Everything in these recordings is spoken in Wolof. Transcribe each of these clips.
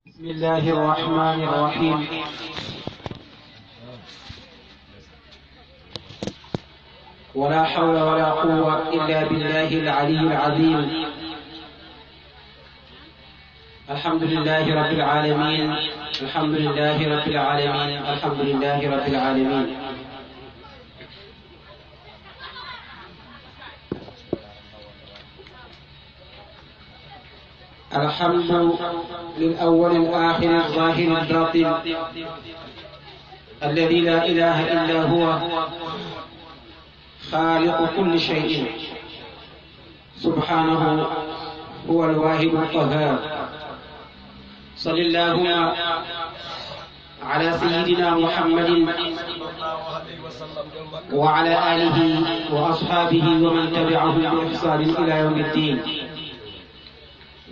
بسم الله الرحمن الرحيم. ولا حول ولا قوة إلا بالله العلي العظيم. الحمد لله رب العالمين، الحمد لله رب العالمين، الحمد لله رب العالمين. الحمد للأول الآخر الظاهر الباطن الذي لا إله إلا هو خالق كل شيء سبحانه هو الواحد القهار. صل اللهم على سيدنا محمد وعلى آله وأصحابه ومن تبعهم بإحسان إلى يوم الدين.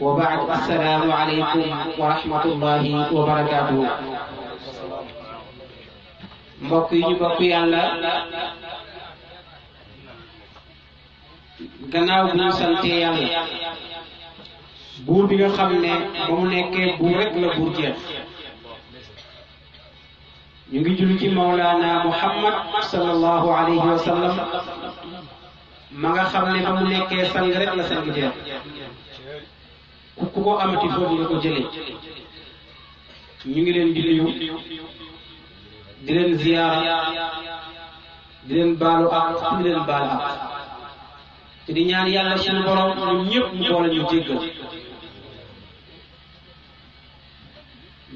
وبعد، السلام عليكم ورحمة الله وبركاته. mbokk yi ñu bokk yàlla, gannaaw bu ñu santee yàlla buur bi nga xam ne ba mu nekkee buur rek la buur jeex, ñu ngi julli ci Mawlana Muhammad sallallahu alayhi wa sallam ma nga xam ne ba mu nekkee sang rek la sang jeex, ku ko amati foofu nga ko jëlee. ñu ngi leen di nuyu, di leen ziyaara, di leen baalu ak di leen baal ak te di ñaan yàlla suñu borom ñun ñëpp ñu boole ñu jéggal.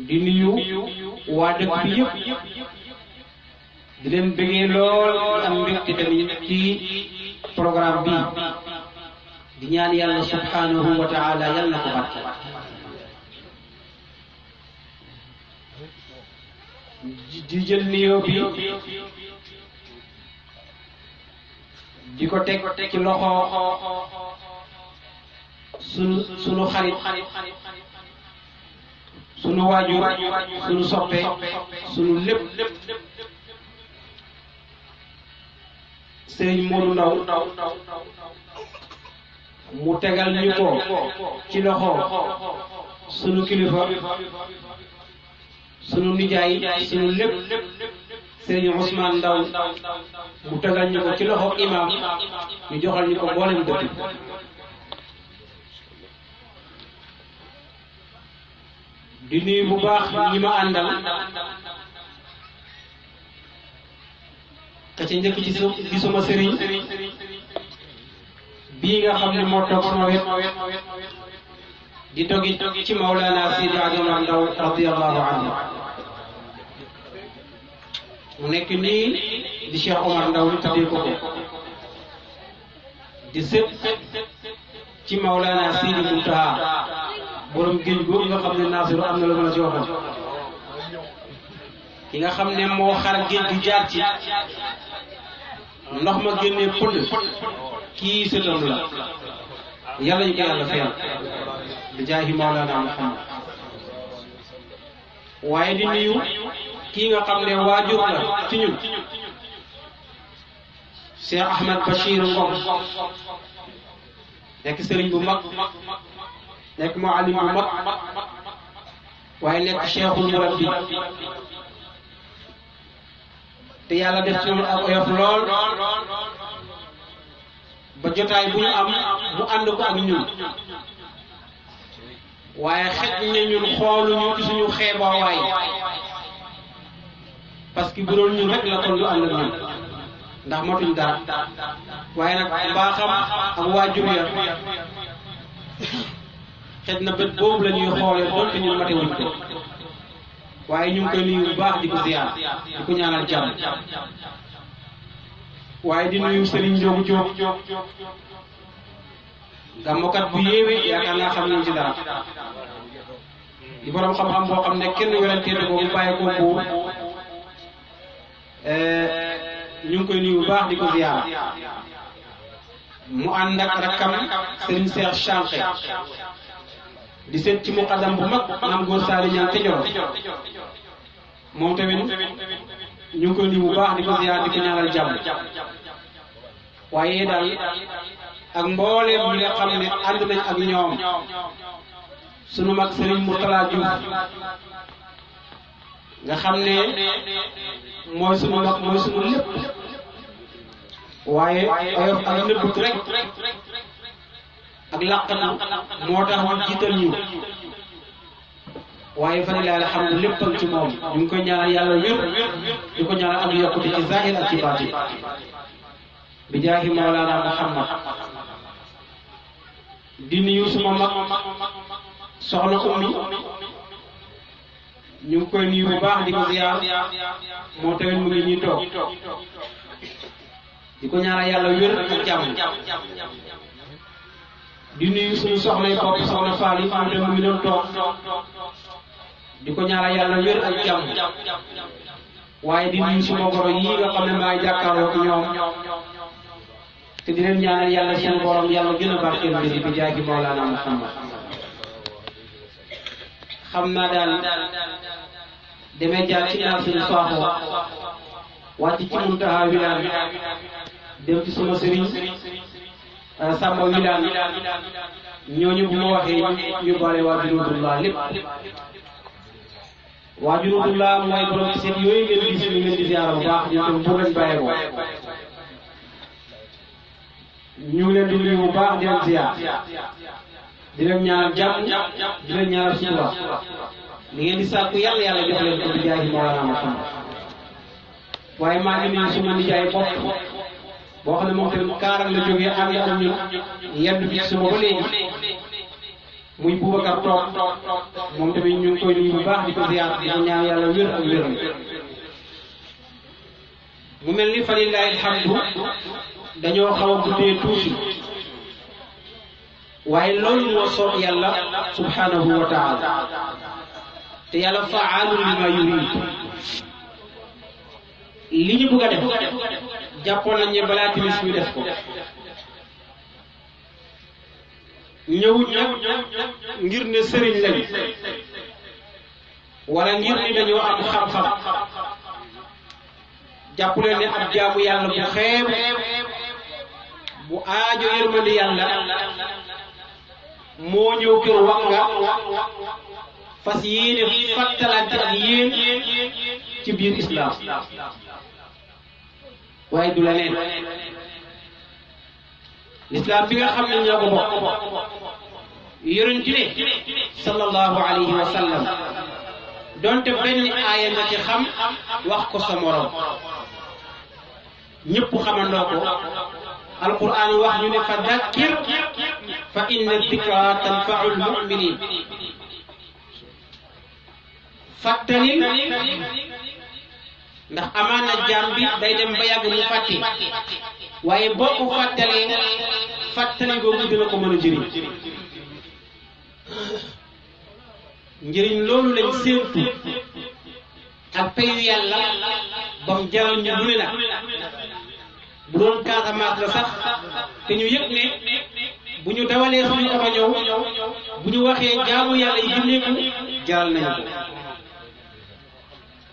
di nuyu waa dëkk bi yëpp, di leen bëggee lool am mbégte tamit ci programme bi. di ñaan yàlla subhanahu wa taala yàlla na ko barke. di jël nuyoo bi di ko teg ci loxo sunu xarit, sunu waajur, sunu soppe, sunu lépp Sëriñ Modou Ndaw mu tegal ñu ko ci loxo sunu kilifa, sunu nijaay, sunu lépp Sëriñ Ousmane Ndaw mu tegal ñu ko ci loxo imam ñu joxal ñu ko mboolem dëkk. di nuyu bu baax ñi ma àndal, ka ci njëkk ci suma sëriñ bii nga xam ne moo toog sama wet di dogi ci Mawlana Sidi Adama Ndaw radiyallahu anhu. mu nekk nii di Cheikh Omar Ndaw ñu tuddee ko di sët ci Mawlana Sidi Muntaha borom géej googu nga xam ne Naasiru am na la mën a ci waxoon, ki nga xam ne moo xar géej gi jaar ci ndox ma génnee pënd, kii sëtam la. yàlla ñu ko yàlla fayal bi jaahi Mawlana Muhammad. waaye di nuyu kii nga xam ne waajur la ci ñun, Cheikh Ahmed Bachir Ngom, nekk sëriñ bu mag, nekk muallim bu mag, waaye nekk cheikhul murabbi te yàlla def ci ñun ak oyof lool ba jotaay bu ñu am mu ànd ko ak ñun. waaye xet na ñun xooluñu ci suñu xeebaawaay, parce que bu doon ñun rek la kon lu ànd ak ñun ndax matuñ dara. waaye nag mbaaxam ak waajur ya xet na bët boobu la ñuy xoolee doonte ñun matewuñ ko. waaye ñu ngi koy nuyu bu baax di ko ziyaar, di ko ñaanal jàmm. waaye di nuyu Serigne Ndiogu Diop, gàmmukat bu yéeme, yaakaar naa xam nañ ci dara. di borom xam-xam boo xam ne kenn weranteetu ko mu bàyyi ko buur. ñu ngi koy nuyu bu baax di ko ziyaar. mu ànd ak rakkam Serigne Cheikh Chanke di seet ci muqaddam bu mag Maam Góor Saali ñaan te Joro. moom tamit ñu ngi koy nuyu bu baax di ko ziyaar, di ko ñaanal jàmm. waaye daal ak mbooleem ñi nga xam ne ànd nañ ak ñoom sunu mag Serigne Mourtala Diouf nga xam ne mooy sunu mag mooy sunu lépp waaye oyof ak nëbbut rek ak làqatu moo tax ñu jiital ñu waaye fa lillahi alhamdu léppam ci moom ñu ngi koy ñaanal yàlla wér di ko ñaanal ak yokkute ci zahir ak ci baatin bi jaahi Mawlana Muhammad di nuyu suma mag soxna ummi ñu ngi koy nuyu bu baax di ko ziyaar moo tamit mu ngi ñuy toog di ko ñaanal yàlla wér ak jàmm di nuyu suñu soxlay bopp soxna Faali moom tamit mu ngi doon toog di ko ñaanal yàlla wér ak jàmm waaye di nuyu suma goro yi nga xam ne maay jàkkaarloo ak ñoom te di leen ñaanal yàlla seen borom yàlla gën a barkeel mbiri bi jaagi Mawlana Muhammad xam naa daal demee jaar ci naan suñu sooxoo wàcc ci Muntaha Wilane dem ci suma sëriñ Samba Wilane ñooñu bu ma waxee ñu bale waa Junuudullah lépp waa Junuudullah mooy borom ci seet yooyu ngeen gis ñu leen di ziyaara bu baax ñu tam bu lañ bàyyee ko ñu ngi leen di nuyu bu baax di leen ziyaar di leen ñaanal jàmm di leen ñaanal sutura li ngeen di sàkku yàlla yàlla jox leen ko bi jaahi Mawlana Muhammad waaye maa ngi nuyu suma nijaay bopp boo xam ne moom tamit kaaral la jógee ànd ak ñun yendu bi suma ba léegi muy Boubacar toog moom tamit ñu ngi koy nuyu bu baax di ko ziyaar di ko ñaan yàlla wér ak wér mu mel ni fa lillahi alhamdu dañoo xaw a guddee tuuti waaye loolu moo soob yàlla subhanahu wa taala te yàlla faalun lima yurid li ñu bëgg a def jàppoon nañ ne balaa timis ñu def ko ñëwuñ nag ngir ne sëriñ lañ wala ngir ne dañoo am xam-xam jàpp leen ne ab jaamu yàlla bu xeeb bu aajo yërmandi yàlla moo ñëw kër wax nga fas yéene fàttalante ak yéen ci biir islam waaye du la neen l'islam bi nga xam ne ñoo ko bokk yonent ne sallallahu alayhi wa sallam donte benn aaya nga ci xam wax ko sa morom ñëpp xamandoo ko alquran wax ñu ne fa dakkir fa inna dikra tanfau lmuminin fàttalil ndax amaana jaam bi day dem ba yàgg mu fàtte waaye boo ko fàttalee fàttali googu dina ko mën a jëriñ njëriñ loolu lañ séentu ak payu yàlla ba mu jaral ñu lu ne nag bu doon Casamance la sax te ñu yëg ne bu ñu dawalee suñu oto ñëw bu ñu waxee jaamu yàlla yi ginneeku jaral nañu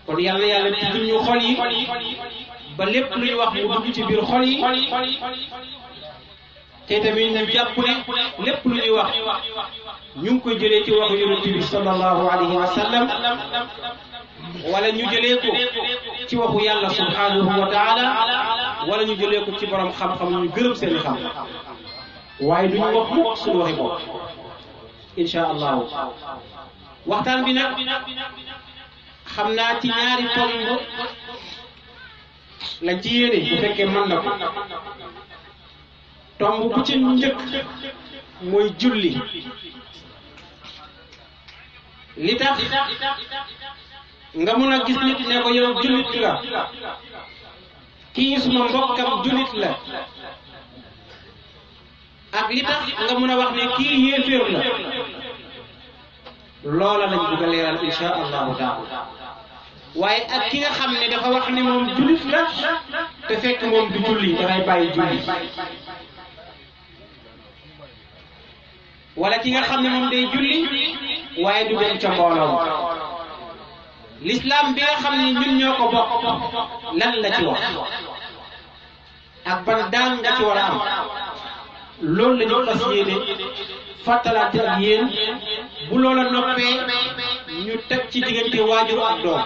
ko kon yàlla yàlla tijjul ñu xol yi ba lépp lu ñu wax mu dugg ci biir xol yi te tamit ñu jàpp ne lépp lu ñuy wax ñu ngi koy jëlee ci waxu yonent bi sallallahu alayhi wa sallam wala ñu jëlee ko ci waxu yàlla subhanahu wa taala wala ñu jëlee ko ci borom xam-xam ñu gërëm seen xam waaye duñu wax mukk suñu waxi bopp insha allahu waxtaan bi nag xam naa ci ñaari tomb lañ ci yéene bu fekkee mën na ko tomb bu ci njëkk mooy julli li tax nga mun a gis nit ne ko yow jullit nga kii suma mbokkam jullit la ak li tax nga mun a wax ne kii yéeféer la loola lañ bëgg a leeral insha allahu taala waaye ak ki nga xam ne dafa wax ne moom jullit la te fekk moom du julli dafay bàyyi julli wala ki nga xam ne moom day julli waaye du dem ca mbooloo l'islam bi nga xam ne ñun ñoo ko bokk lan la ci wax ak ban daan nga ci war a am loolu la ñu fas yéene fàttalante ak yéen bu loola noppee ñu teg ci diggante waajur ak doom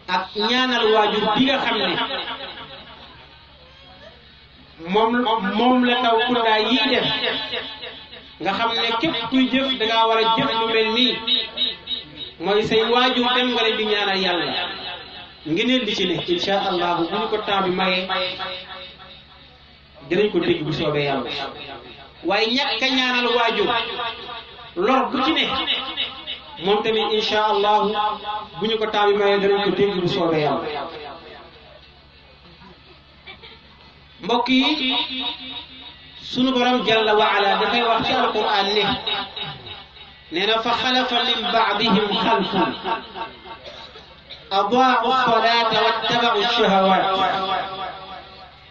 ak ñaanal waajur bi nga xam ne moom la taw kundaa yii def nga xam ne képp kuy jëf dangaa war a jëf lu mel nii mooy say waajur dem nga leen di ñaanal yàlla ngëneel li ci ne insha allahu bu ñu ko temps bi mayee dinañ ko dégg bu soobee yàlla waaye ñàkk a ñaanal waajur lor bu ci ne moom tamit insha allahu bu ñu ko temps bi mayee dinañ ko dégg bu soobee yàlla mbokk yi sunu borom jalla wa ala dafay wax ci alquran ne nee na fa xalafa min baadihim xalfun adaau salata wattabau shahawat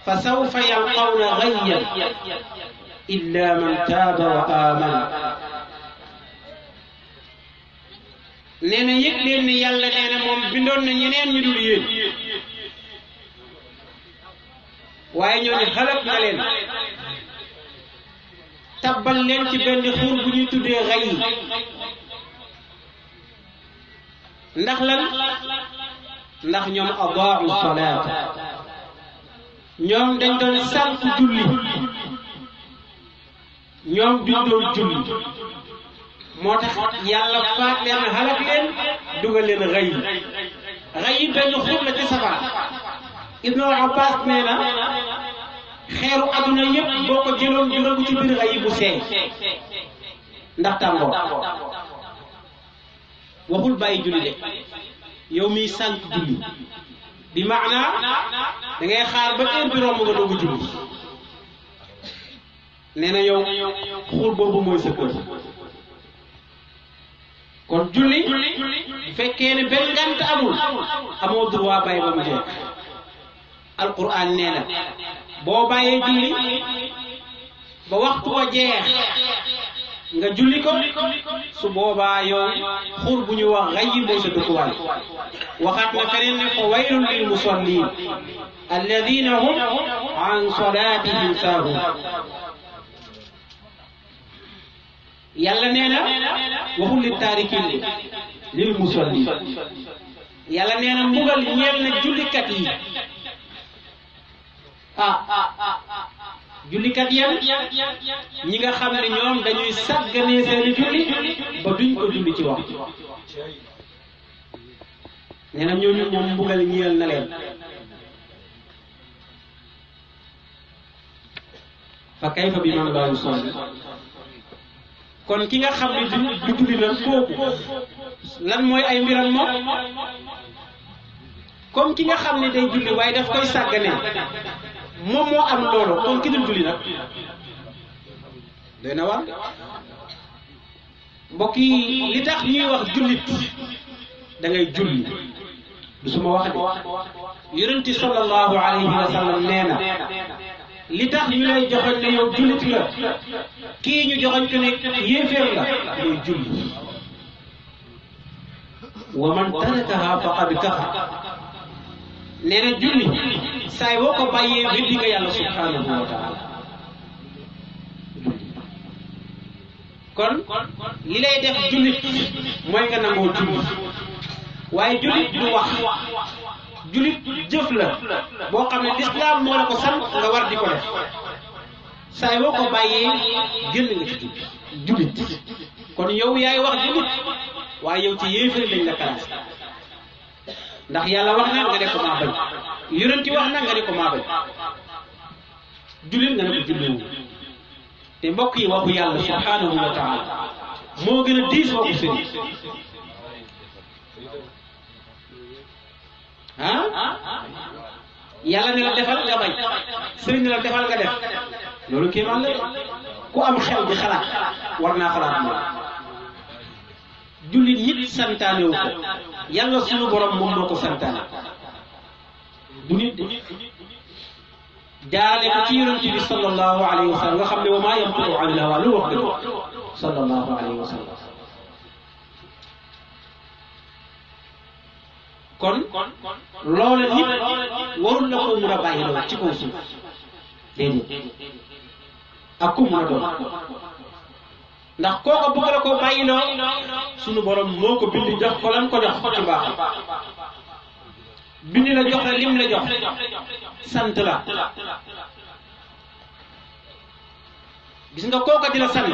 fa sawfa yalqawna gayyan illa man taaba wa amana nee na yëg leen ni yàlla nee na moom bindoon na ñeneen ñu dul yéen waaye ñooñu xalak na leen tabbal leen ci benn xuur bu ñuy tuddee xay ndax lan ndax ñoom adaau salaata ñoom dañ doon sànku julli ñoom duñ doon julli moo tax yàlla faat leen xalak leen dugal leen xay xay benn xuur la ci safara Ibnu Abbas nee na xeeru adduna yëpp boo ko jëloon dugal ci biir xay bu seey ndax tàngoor waxul bàyyi julli de yow miy sànq julli bi maanaa da ngay xaar ba heure bi romb nga doog a julli nee na yow xuur boobu mooy sa kër kon julli bu fekkee ne benn ngant amul amoo droit bàyyi ba mu jeex alquran nee na boo bàyyee julli ba waxtu wa jeex nga julli ko su boobaa yow xur bu ñu wax xay mooy sa dëkkuwaay waxaat na feneen ne fa waylun lil musallin alladina hum an salatihim saahun yàlla nee na waxul li taarikin lil musallin yàlla nee na mbugal ñeel na jullikat yi jullikat yan ñi nga xam ne ñoom dañuy sàgganee seeni julli ba duñ ko julli ci wax nee na ñooñu moom mbugal ñeel na leen fa kayfa bi man laa yusalli kon ki nga xam ne du julli nag kooku lan mooy ay mbiram moom comme ki nga xam ne day julli waaye daf koy sàgganee moom moo am loolu kon ki dul julli nag doy na war mbokk yi li tax ñuy wax jullit da ngay julli du suma wax de yonent sallallahu alayhi wa sallam nee na li tax ñu lay joxoñ ne yow jullit la kii ñu joxoñ ko ne yéeféer la mooy julli wa man tarakaha faqad kafar nee na julli saay boo ko bàyyee weddi nga yàlla subhanahu wa taala kon li lay def jullit mooy nga nangoo julli waaye jullit du wax jullit jëf la boo xam ne lislaam moo la ko sant nga war di ko def saay boo ko bàyyee génn nga ci jullit kon yow yaay wax jullit waaye yow ci yéefar lañ la kalaas ndax yàlla wax na nga ne ko maa bañ yonent wax na nga ne ko maa bañ jullit nga ne ko julliwu te mbokk yi waxu yàlla subhanahu wa taala moo gën a diis waxu sëriñ yàlla ne la defal nga bañ sëriñ ne la defal nga def loolu kéemaan la ku am xel di xalaat war naa xalaat moom jullit nit santaanewu ko yàlla sunu borom moom moo ko santaane du nit jaarale ko ci yonent bi sallallahu alayhi wa sallam nga xam ne wa maa yantiqu anil hawaa lu wax dëgg sallallahu alayhi wa sallam kon loolu nit warul la ko mun a bàyyi loolu ci kaw suuf déedéet ak ku mun a doon ndax kooka bëgg la ko bàyyiloo sunu borom moo ko bind jox ko lam ko jox ci baaxam bind la jox la lim la jox sant la gis nga kooka di la sant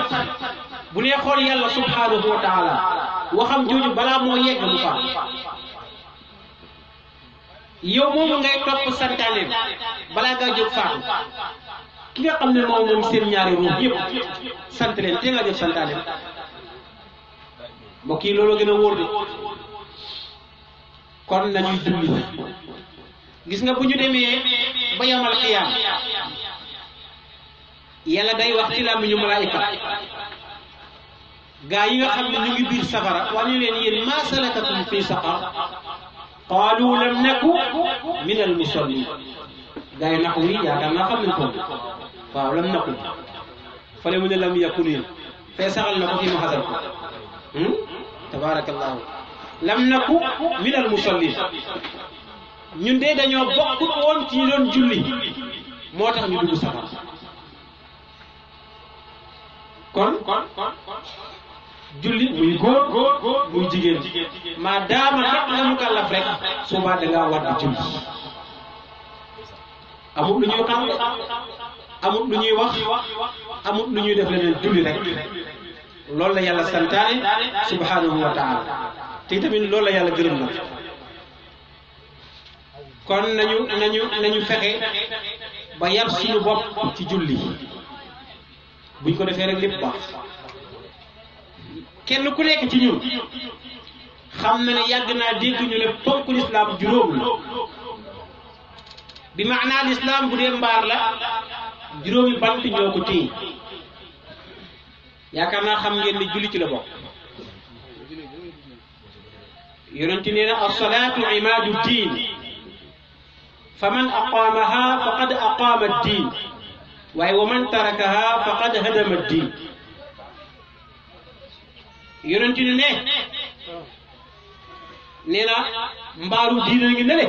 bu nee xool yàlla subhanahu wa taala waxam jooju balaa moo yegg mu fa yow moomu ngay topp santaane balaa ngaa jóg faatu ki nga xam ne moom seen ñaari ruux yëpp sant leen te nga jóg santaane mbokk yi loolu gën a wóor de kon nañuy julli gis nga bu ñu demee ba yamal xiyaam yàlla day wax ci làmmiñu malaayika gaa yi nga xam ne ñu ngi biir safara wax ñu leen yéen maa salakakum fii saqar qaalu lam naku min al musallin gaa yi naku yi yaakaar naa xam nañ ko waaw lam naku fale mu ne lam yakun fee saxal na ko fii ma xasal ko tabarakallahu lam naku min al musallin ñun de dañoo bokk woon ci doon julli moo tax ñu dugg safara kon julli muy góor muy jigéen maa daama nekk nga mukallaf rek suba da ngaa war di julli amul lu ñuy xam amul lu ñuy wax amul lu ñuy def leneen julli rek loolu la yàlla santaane subhanahu wa taala te tamit loolu la yàlla gërëm na kon nañu fexe ba yar suñu bopp ci julli buñ ko defee rek lépp baax kenn ku nekk ci ñun xam na ne yàgg naa dégg ñu ne ponk lislaam juróom la bi maanaa lislaam bu dee mbaar la juróomi bant ñoo ko téye yaakaar naa xam ngeen ne julli ci la bokk yonent nee na as-salaatu imaadu diin fa man aqaamaha faqad aqaama ad-diin waaye wa man tarakaha faqad hadama ad-diin yonent ni ne nee na mbaaru diina ngi nele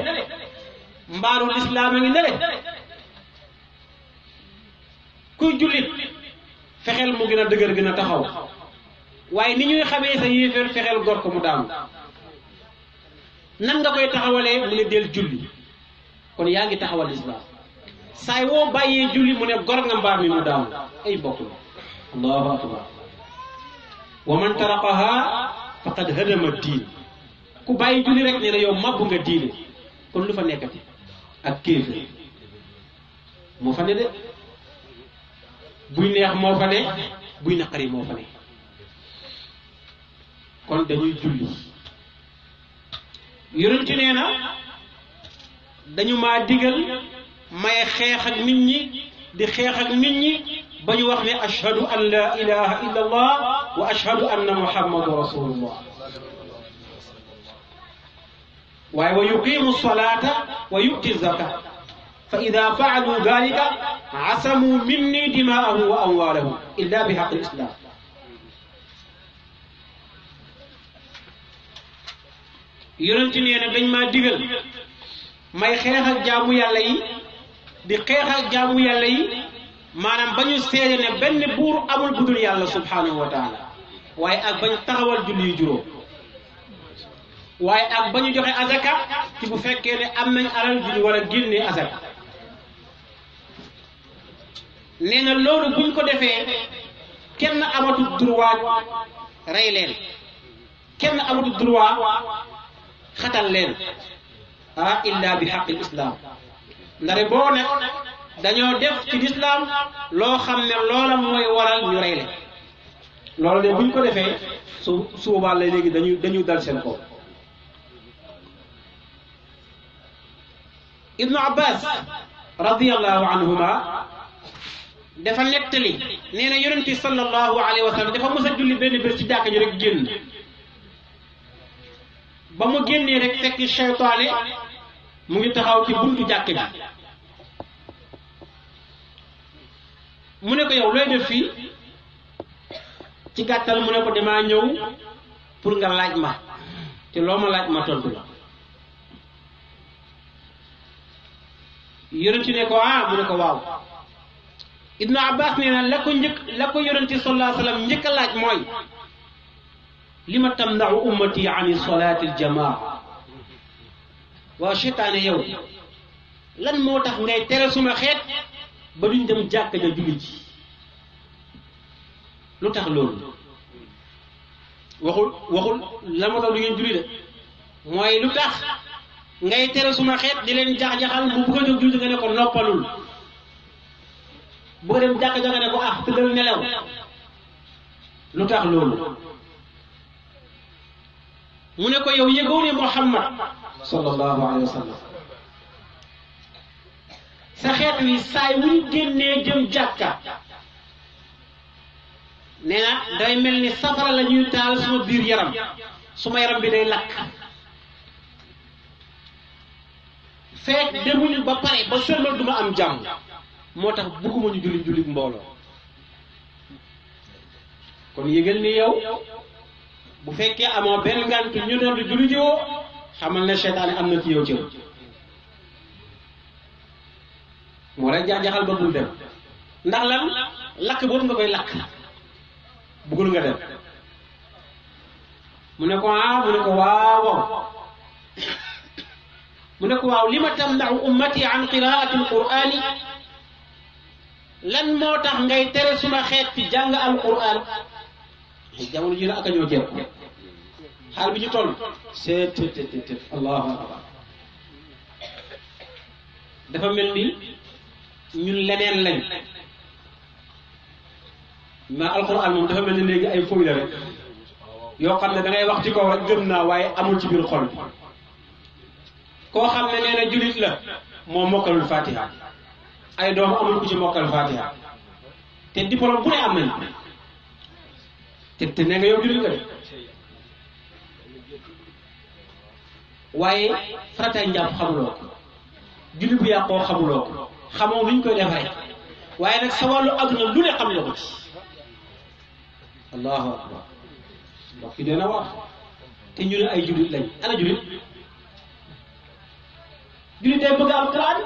mbaaru lislaam a ngi nele kuy jullit fexeel mu gën a dëgër gën a taxaw waaye ni ñuy xamee sa yéeféer fexeel gor ko mu daanu nan nga koy taxawalee mu ne del julli kon yaa ngi taxawal lislaam saay woo bàyyee julli mu ne gor nga mbaar mi mu daanu ay bokk la allahu akbar wa man tarakaha faqad hadama diin ku bàyyi julli rek nee na yow mabbu nga diine kon lu fa nekkati ak kéefër moo fa ne de buy neex moo fa ne buy naqari moo fa ne kon dañuy julli yonent nee na dañu maa digal may xeex ak nit ñi di xeex ak nit ñi ba ñu wax ne ashhadu an la ilaha illa allah wa ashhadu anna muhammadu rasulullah waaye wa yuqimu salata wa yu'ti zaka fa ida faalu dalika asamu minni dimaahum wa amwalahum illa bi haqq al-islam yonent nee na dañ maa digal may xeex ak jaamu yàlla yi di xeex ak jaamu yàlla yi maanaam ba ñu seede ne benn buur amul budul yàlla subhanahu wa taala waaye ak ba ñu taxawal julli yu juróom waaye ak ba ñu joxe azaka ci bu fekkee ne am nañ alal ju ñu war a génnee azaka nee na loolu buñ ko defee kenn amatul droit rey leen kenn amatul droit xatal leen illa bi xaqil islam ndare boo ne dañoo def ci lislaam loo xam ne loola mooy waral ñu rey leen loolu de buñ ko defee su boobaa la léegi dañu dal seen kaw ibnu abbas radiyallahu anhuma dafa nettali nee na yonent sallallahu alayhi wa sallam dafa mës a julli benn bés ci jàkka ji rek génn ba mu génnee rek fekk seytaane mu ngi taxaw ci buntu jàkk bi mu ne ko yow looy def fii ci gàttal mu ne ko damaa ñëw pour nga laaj ma te loo ma laaj ma tontu la yonent ne ko mu ne ko waaw Ibnu Abbas nee na la ko yonente sallallahu alayhi wa sallam njëkk a laaj mooy li ma tamna'u ummati ani salaati aljamaa waaw seytaane yow lan moo tax ngay tere suma xeet ba duñ dem jàkka ja julli ji lu tax loolu waxul la ma tax du ngeen julli de mooy lu tax ngay tere suma xeet di leen jax-jaxal mu bëgg a jóg julli nga ne ko noppalul bëgg a dem jàkka ja nga ne ko ah tëddal nelaw lu tax loolu mu ne ko yow yëgoo ne Muhammad sallallahu alayhi wa sallam sa xeet wi saay wu ñu génnee jëm jàkka nee na day mel ni safara la ñuy taal suma biir yaram suma yaram bi day lakk fekk demuñu ba pare ba sëlmal duma am jàmm moo tax bugguma ñu julli mbooloo kon yëgal ni yow bu fekkee amoo benn ngànt ñu ne du julli jiwoo xamal ne seytaane am na ci yow cër moo lay jaxal ba bul dem ndax lan lakk boobu nga koy lakk bëggul nga dem mu ne ko mu ne ko waaw mu ne ko waaw li ma tamna'u ummati an qiraati alqur'ani lan moo tax ngay tere suma xeet ci jàng alqur'an jamono ji na ak a ñoo jeex xaal bi ñu toll c'est allahu akbar dafa mel ni ñun leneen lañ ma alquran moom dafa mel ni léegi ay fooy la rek yoo xam ne da ngay wax ci kaw rek gëm naa waaye amul ci biir xol bi koo xam ne nee na julit la moo mokkalul fatiha ay doom amul ku ci mokkal fatiha te diplôme bu ne am nañ te nee nga yow julit nga de waaye farataay njàpp xamuloo ko julli bu yàqoo xamuloo ko xamoo lu ñu koy defaree waaye nag sa wàllu adduna lu ne xam nga ko ci allahu akbar mbokk yi dina wax te ñu ne ay jullit lañ ana jullit day bëgg alquran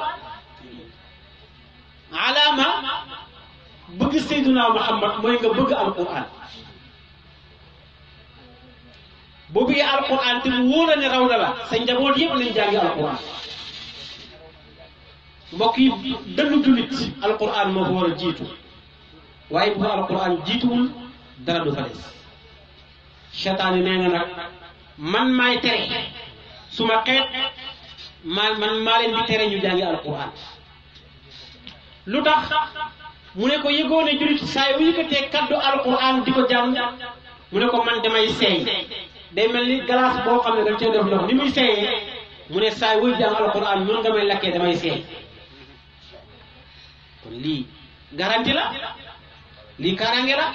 alaama bëgg Seydina Muhammad mooy nga bëgg alquran boo bëggee alquran te mu wóor la ne raw na la sa njaboot yëpp lañ jàngi alquran mbokk yi dënnu jullit alquran moo ko war a jiitu waaye bu ko alquran jiituwul dara du fa des seytaane nee na nag man maay tere suma xeet man maa leen di tere ñu jàngi alquran lu tax mu ne ko yëgoo ne jullit saa yu yëkkatee kaddu alquran di ko jàng mu ne ko man damay seey day mel ni glace boo xam ne dañ cee def ndox ni muy seeyee mu ne saa wuy jàng alquran ñun nga may lakkee damay seey kon lii garanti la lii kaaraange la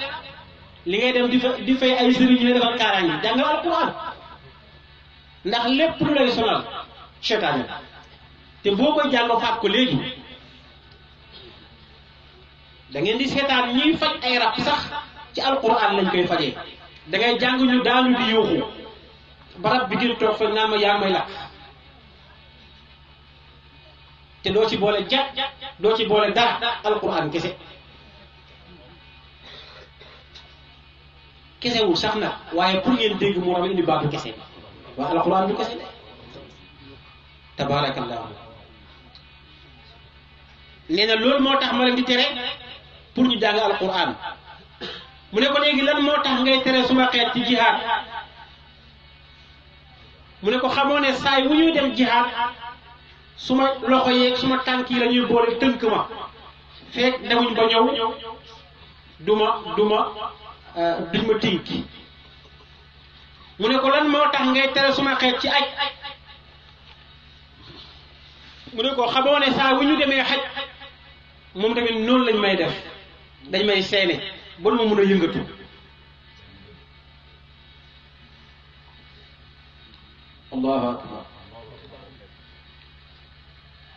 li ngay dem di fay ay sëriñ ñu ne defal kaaraange jàngal alquran ndax lépp lu lay sonal seytaane te boo koy jàng faat ko léegi da ngeen di seetaan ñuy faj ay rab sax ci alquran lañ koy fajee da ngay jàng ñu daanu di yuuxu barab bi gën toog fa naan ma yaa may lakk te doo ci boole doo ci boole dara alquran kesewul sax nag waaye pour ngeen dégg moo tax indi baatu kese waaye alquran du kese de tabaarakallahu nee na loolu moo tax ma leen di tere pour ñu jàng alquran mu ne ko léegi lan moo tax ngay tere suma xeet ci jihaad mu ne ko xamoo ne saay wu ñuy dem jihaad suma loxo yeeg suma tànk yi la ñuy boole tënk ma fekk demuñ ba ñëw duñ ma tinki mu ne ko lan moo tax ngay tere suma xeet ci aj mu ne ko xamoo ne saa wu ñu demee xaj moom tamit noonu lañ may def dañ may seene ba du ma mun a yëngatu allahu akbar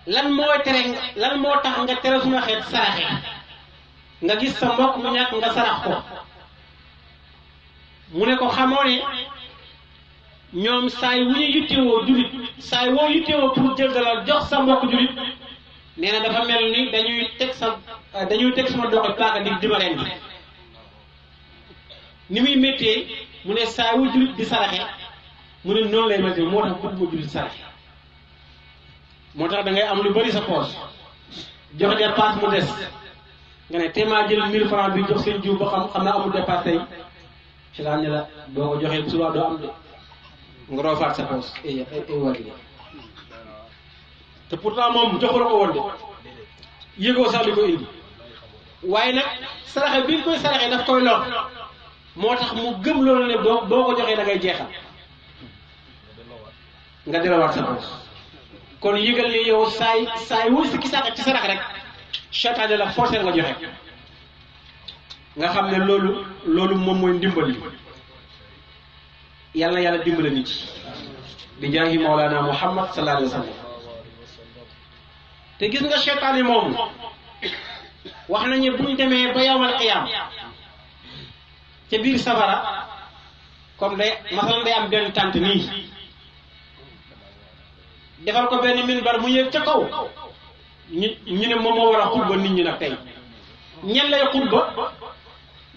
lan moo tax nga tere suma xeet saraxe nga gis sa mbokk mu ñàkk nga sarax ko mu ne ko xamoo ne ñoom saay wu ñu yittewoo julit saay woo yittewoo pour jël dalal jox sa mbokk julit nee na dafa mel ni dañuy teg sa dañuy teg sama doxi paaka di ma ren bi ni muy méttee mu ne saa wu jullit di saraxe mu ne noonu lay méttee moo tax bëgg ma jullit saraxe moo tax da ngay am lu bari sa poche joxe dépasse mu des nga ne téemaa jël 1000 francs bi jox seen jiw ba xam naa amul dépasse tey ci laa ne la boo ko joxee bu subaa doo am de nga roofaat sa poche ay wàllu te pourtant moom joxu la ko woon de yëgoo sax li ko indi waaye nag saraxe bi nga koy saraxe daf koy lor moo tax mu gëm loolu ne boo ko joxee da ngay jeexal nga delawaat sa poche kon yëgal ni yow saay wul si ki sàkk ci sarax rek seytaane la forcé nga joxe nga xam ne loolu moom mooy ndimbali yàlla na yàlla dimbale nit ci bi jaahi Mawlana Muhammad sallallahu alayhi wa sallam te gis nga seytaane moomu wax nañu bu ñu demee ba yawmal qiyaam ca biir safara comme masalan day am benn tànt nii defal ko benn minbar mu yéeg ca kaw ñu ne moom moo war a xutba nit ñi nag tey ñan lay xutba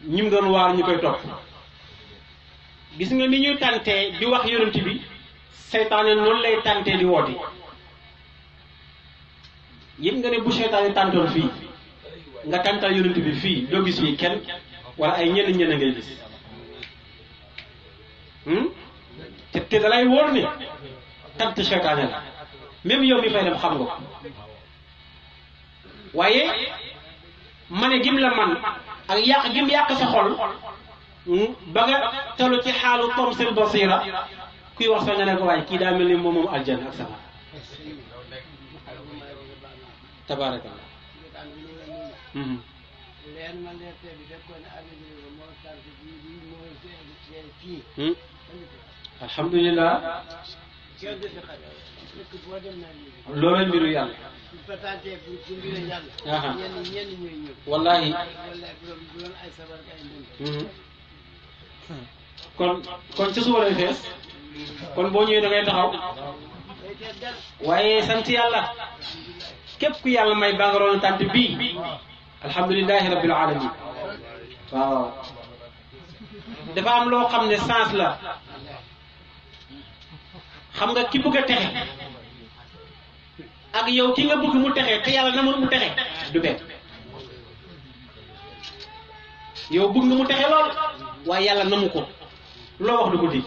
ñi mu doon waar ñu koy topp gis nga ni ñuy tàntee di wax yonent bi seytaane noonu lay tàntee di woote yëg nga ne bu seytaane tàntoon fii nga tàntal yonent bi fii doo gis fii kenn wala ay ñenn ngay gis te dalay wóor ni tant seytaane la même yow mi fay dem xam nga ko waaye mane gim la man ak yàq gim yàq sa xol ba nga tollu ci xaalu tom seen basira kuy wax sax nga ne ko waaye kii daa mel ni moom aljanna ak sama tabaarakallah alhamdulillah loolu mbiru yàlla wallahi kon ci suba lay fees kon boo ñëwee da ngay taxaw waaye sant yàlla képp ku yàlla may bangaroon tànt bii alhamdulillahi rabbil alamin waaw dafa am loo xam ne sens la xam nga ki bëgg a texe ak yow ki nga bëgg mu texe te yàlla namul mu texe du benn yow bëgg nga mu texe lool waaye yàlla namu ko loo wax du ko dégg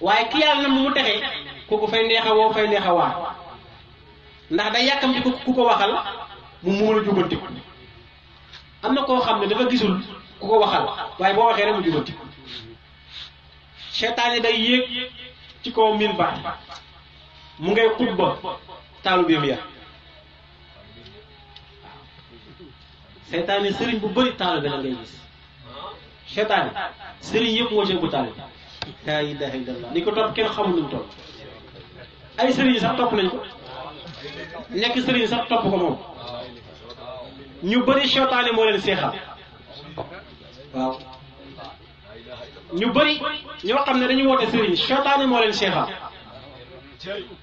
waaye ki yàlla namu mu texe kooku fay neexa woo fay neexa waa ndax day yàkkamti ku ko waxal mu mën a jubanti ko am na koo xam ne dafa gisul ku ko waxal waaye boo waxee rek mu jubanti ko seytaane day yéeg ci kaw minbar mu ngay xutba taalibeem ya seytaane sëriñ bu bëri taalibe la ngay gis seytaane sëriñ yëpp moo ci ëpp taalibe laa ilaaha illallah li ko topp kenn xamul numu toll ay sëriñ sax topp nañ ko nekk sëriñ sax topp ko moom ñu bëri seytaane moo leen seexal waaw ñu bëri ñoo xam ne dañu woote sëriñ seytaane moo leen seexal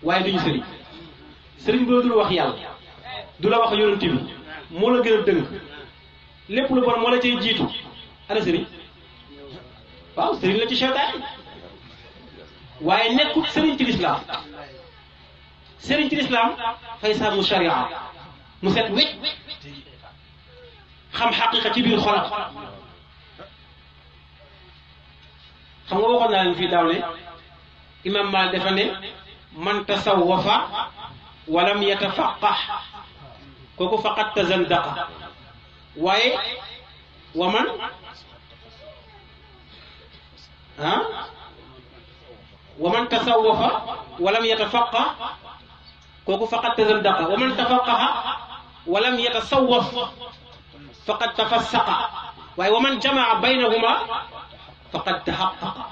waaye duñu sëriñ sëriñ boo dul wax yàlla du la wax yonent bi moo la gën a dëng lépp lu bon moo la cay jiitu ana sëriñ waaw sëriñ la ci seytaane waaye nekkut sëriñ ci lislaam sëriñ ci lislaam fay sàmm sharia mu set wecc xam xaqiqa ci biir xolam xam nga waxoon naa leen fii daaw ne imam Maal dafa ne man tasawwafa walam yatafaqah kooku faqat tazandaqa waaye wa man wa man tasawwafa walam yatafaqah kooku faqat tazandaqa wa man tafaqaha walam yatasawwaf faqat tafassaqa waaye wa man jamaa baynahuma faqad tahaqqaqa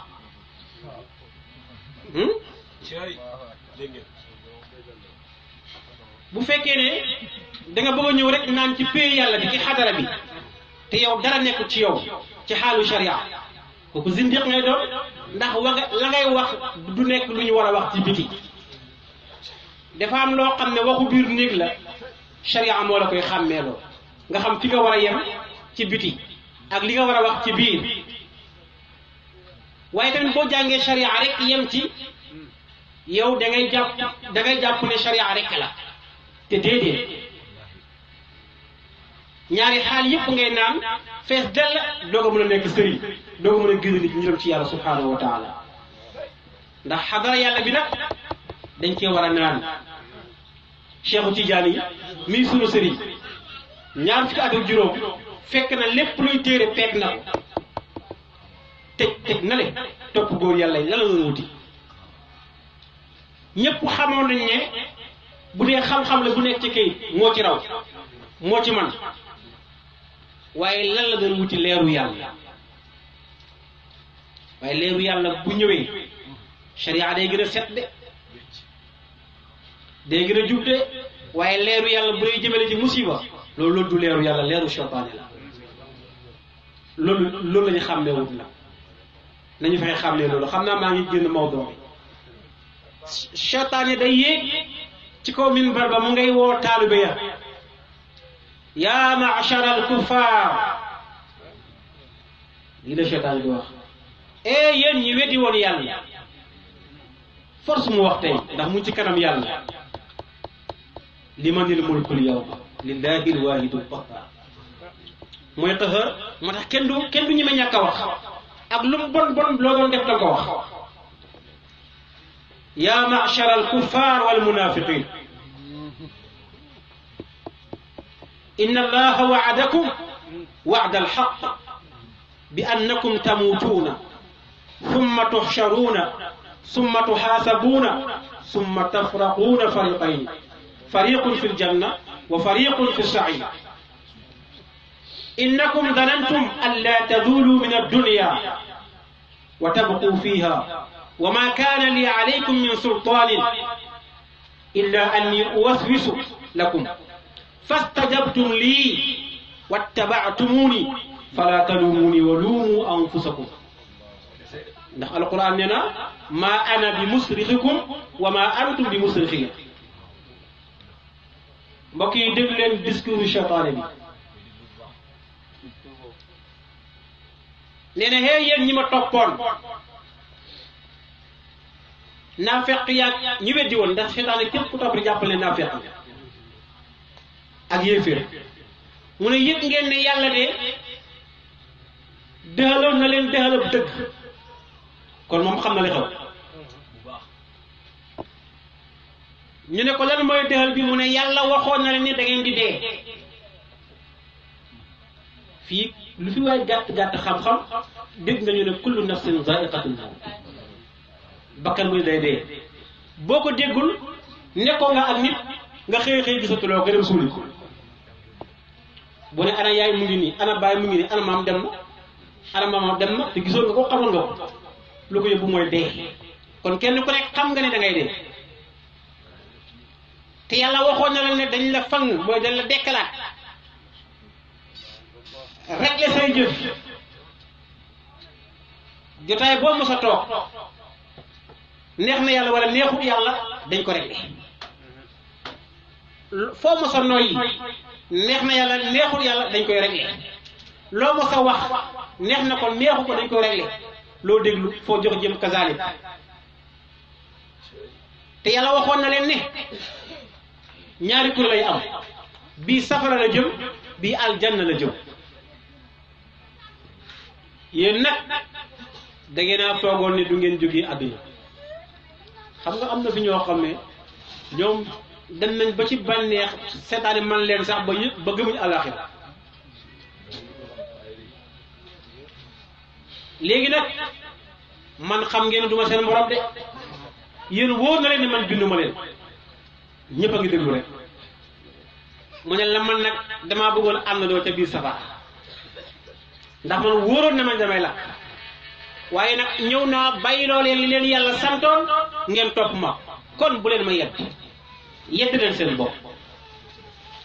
bu fekkee ne da nga bëgg a ñëw rek naan ci pay yàlla bi ci xadara bi te yow dara nekkul ci yow ci xaalu sharia kooku zindiq ngay doon ndax la ngay wax du nekk lu ñu war a wax ci biti dafa am loo xam ne waxu biir néeg la sharia moo la koy xàmmeeloo nga xam fi nga war a yem ci biti ak li nga war a wax ci biir waaye tamit boo jàngee sharia rek yem ci yow da ngay jàpp ne sharia rek la te déedéet ñaari xaal yëpp ngay naan fees dell doog a mën a nekk sëriñ doog a mën a gën nit ñi dem ci yàlla subhanahu wa taala ndax xadara yàlla bi nag dañ cee war a naan Cheikhu Tidiane yi mii sunu sëriñ ñaar fukki at ak juróom fekk na lépp luy téere peeg na ko teg na le topp góor yàlla yi la la doon wuti ñëpp xamoon nañ ne bu dee xam-xam la bu nekk ci kayit moo ci raw moo ci man waaye lan la doon wuti leeru yàlla waaye leeru yàlla bu ñëwee sharia day gën a set de day gën a jub de waaye leeru yàlla bu lay jëmale ci musiba loolu du leeru yàlla leeru seytaane la loolu la ñu xàmmee wut la nañu fexe xàmmee loolu xam naa maa ngi génn mawdu bi seytaane day yéeg ci kaw minbar ba mu ngay woo taalibe ya yaa ma'shara al-kuffar lii la seytaane di wax yéen ñi weddi woon yàlla force mu wax tey ndax mu ci kanam yàlla limanil mulkul yawma lillahi al-wahidul qahhar mooy qahar moo tax kenn du ñeme ñàkk a wax ak lu mu bon bon loo doon def da ko wax yaa ma'shara al-kuffar wal munafiqin inna allaha wa'adakum wa'da al-haqq bi annakum tamutuna thumma tuhsharuna thumma tuhasabuna thumma tafraquna fariqayn fariqun fi al-janna wa fariqun fi as-sa'ir innakum dhanantum an la tazulu min ad-dunya wa tabqu fiha wa ma kana li alaykum min sultanin illa anni uwaswisu lakum fastajabtum li wattaba'tumuni fala talumuni wa lumu anfusakum ndax alquran nee na ma ana bi musrikhikum wa ma antum bi musrikhiya mbokk yi déglu leen discours seytaane bi nee na hey yéen ñi ma toppoon naafeq yaag ñi weddi woon ndax seytaane képp ku topp di jàppale naafeq ak yéeféer mu ne yëg ngeen ne yàlla de dëxaloon na leen dëxalab dëgg kon moom xam na li xew ñu ne ko lan mooy dëxal bi mu ne yàlla waxoon na leen ni da ngeen di dee fii lu fi waay gàtt xam-xam dégg nga ñu ne kullu nafsin zaiqatul mawt bakkan muy day dee boo ko déggul nekkoo nga ak nit nga xëy gisatuloo nga dem suuli ko bu ne ana yaay mu ngi nii ana baay mu ngi nii ana maam dem na ana maam dem na te gisoon nga ko xamoon nga ko lu ko yóbbu mooy dee kon kenn ku nekk xam nga ne da ngay dee te yàlla waxoon na la ne dañ la fang mooy dañ la dekkalaat régler say jëf jotaay boo mos a toog neex na yàlla wala neexut yàlla dañ ko régler foo mos a noyyi neex na yàlla neexul yàlla dañ koy régler loo mos a wax neex na ko neexu ko dañ koy régler loo déglu foo jox jëm kazalik te yàlla waxoon na leen ne ñaari kuréel lay am bii safara la jëm bii aljanna la jëm yéen nag da ngeen a foogoon ne du ngeen jógee àdduna xam nga am na fi ñoo xam ne ñoom dem nañ ba ci bànneex seetaani man leen sax ba gëmuñ àllaaxira léegi nag man xam ngeen duma seen borom de yéen wóor na leen ne man binduma leen ñëpp a ngi déglu rek mu ne la man nag damaa bëggoon ànd doo ca biir safara ndax man wóoroon na man damay lakk waaye nag ñëw naa bàyyiloo leen li leen yàlla santoon ngeen topp ma kon bu leen ma yedd leen seen bopp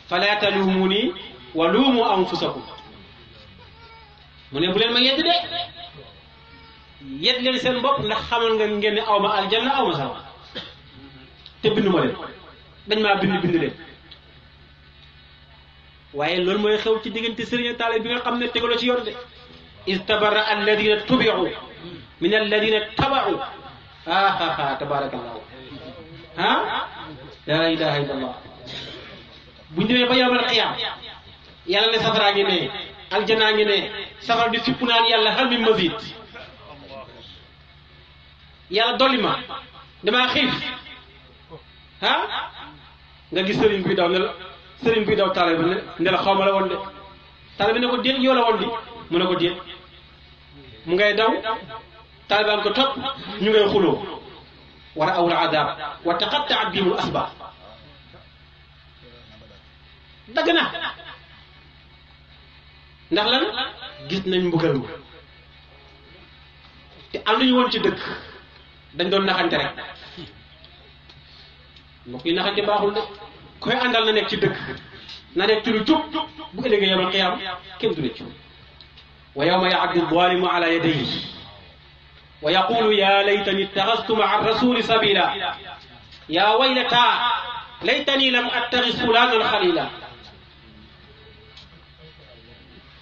fala talumuni wa lumu anfusakum mu ne bu leen ma yedd de yedd leen seen bopp ndax xamal nga ngeen ne aw ma aljanna aw ma sawara te bindu ma leen dañ maa bind leen waaye loolu mooy xew ci diggante sëriñ ak taalibe bi nga xam ne tegaloo ci yoon de iz tabarra alladina tubiu min alladina tabau tabarakallahu la ilaha illallah buñ demee ba yawmal qiyaam yàlla ne safaraa ngi ne aljanaa ngi ne safara di fipp naan yàlla hal min mazid yàlla dolli ma damaa xiif nga gis sëriñ buy daw ne la sëriñ buy daw taalibe bi ne la xaw ma la woon de taalibe bi ne ko déet yow la woon di mu ne ko déet mu ngay daw taalibe baan ko topp ñu ngay xuloo war a awul adab wa taqattaat bihimul asbaab dagg na ndax lan gis nañ mbugal ma te am nañu woon ci dëkk dañ doon naxante rek mbokk yi naxante baaxul de koy àndal na nekk ci dëkk na nekk ci lu jub bu ëllëgee yawmal qiyaam kenn du rëccu wa yawma ya'addu zaalimu ala yadayhi wa yaqulu ya laytani ittaxastu ma'a rasuli sabila ya waylata laytani lam attaxis fulanan xalila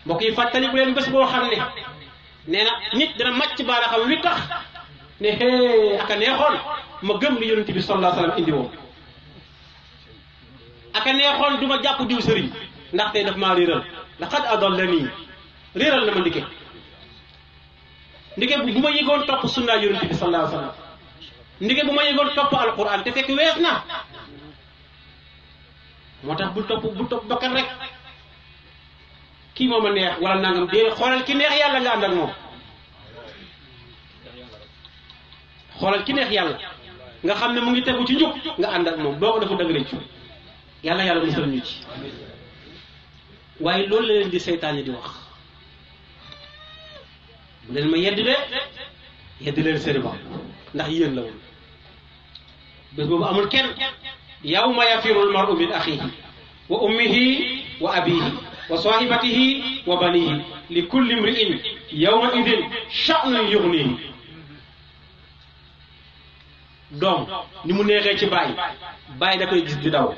mbokk yi fàttaliku leen bés boo xam ne nee na nit dana màcc baara xam wi tax ne hee aka neexoon ma gëm li yonent bi sallallahu alayhi wa sallam indi woon aka neexoon du ma jàpp diw sëriñ ndaxte daf maa réeral laqad adallanii réeral na ma ndike bu ma yëgoon topp sunna yonent bi sallallahu alayhi wa sallam ndike bu ma yëgoon topp alquran te fekk wees na moo tax bul topp bakkan rek kii moom a neex wala nangam déedéet xoolal ki neex yàlla nga ànd ak moom xoolal ki neex yàlla nga xam ne mu ngi tegu ci njub nga ànd ak moom boo ko defu dëgg rëccu yàlla musal ñu ci waaye loolu la leen di seytaane di wax bu leen ma yedd leen seen bopp ndax yéen la woon bés boobu amul kenn yawma yafirul mar'u min axihi wa ummihi wa abihi wa sahibatihi wa banihi li kulli imri'in yawma idin sha'nun yughnihi doom ni mu neexee ci baay da koy gis di daw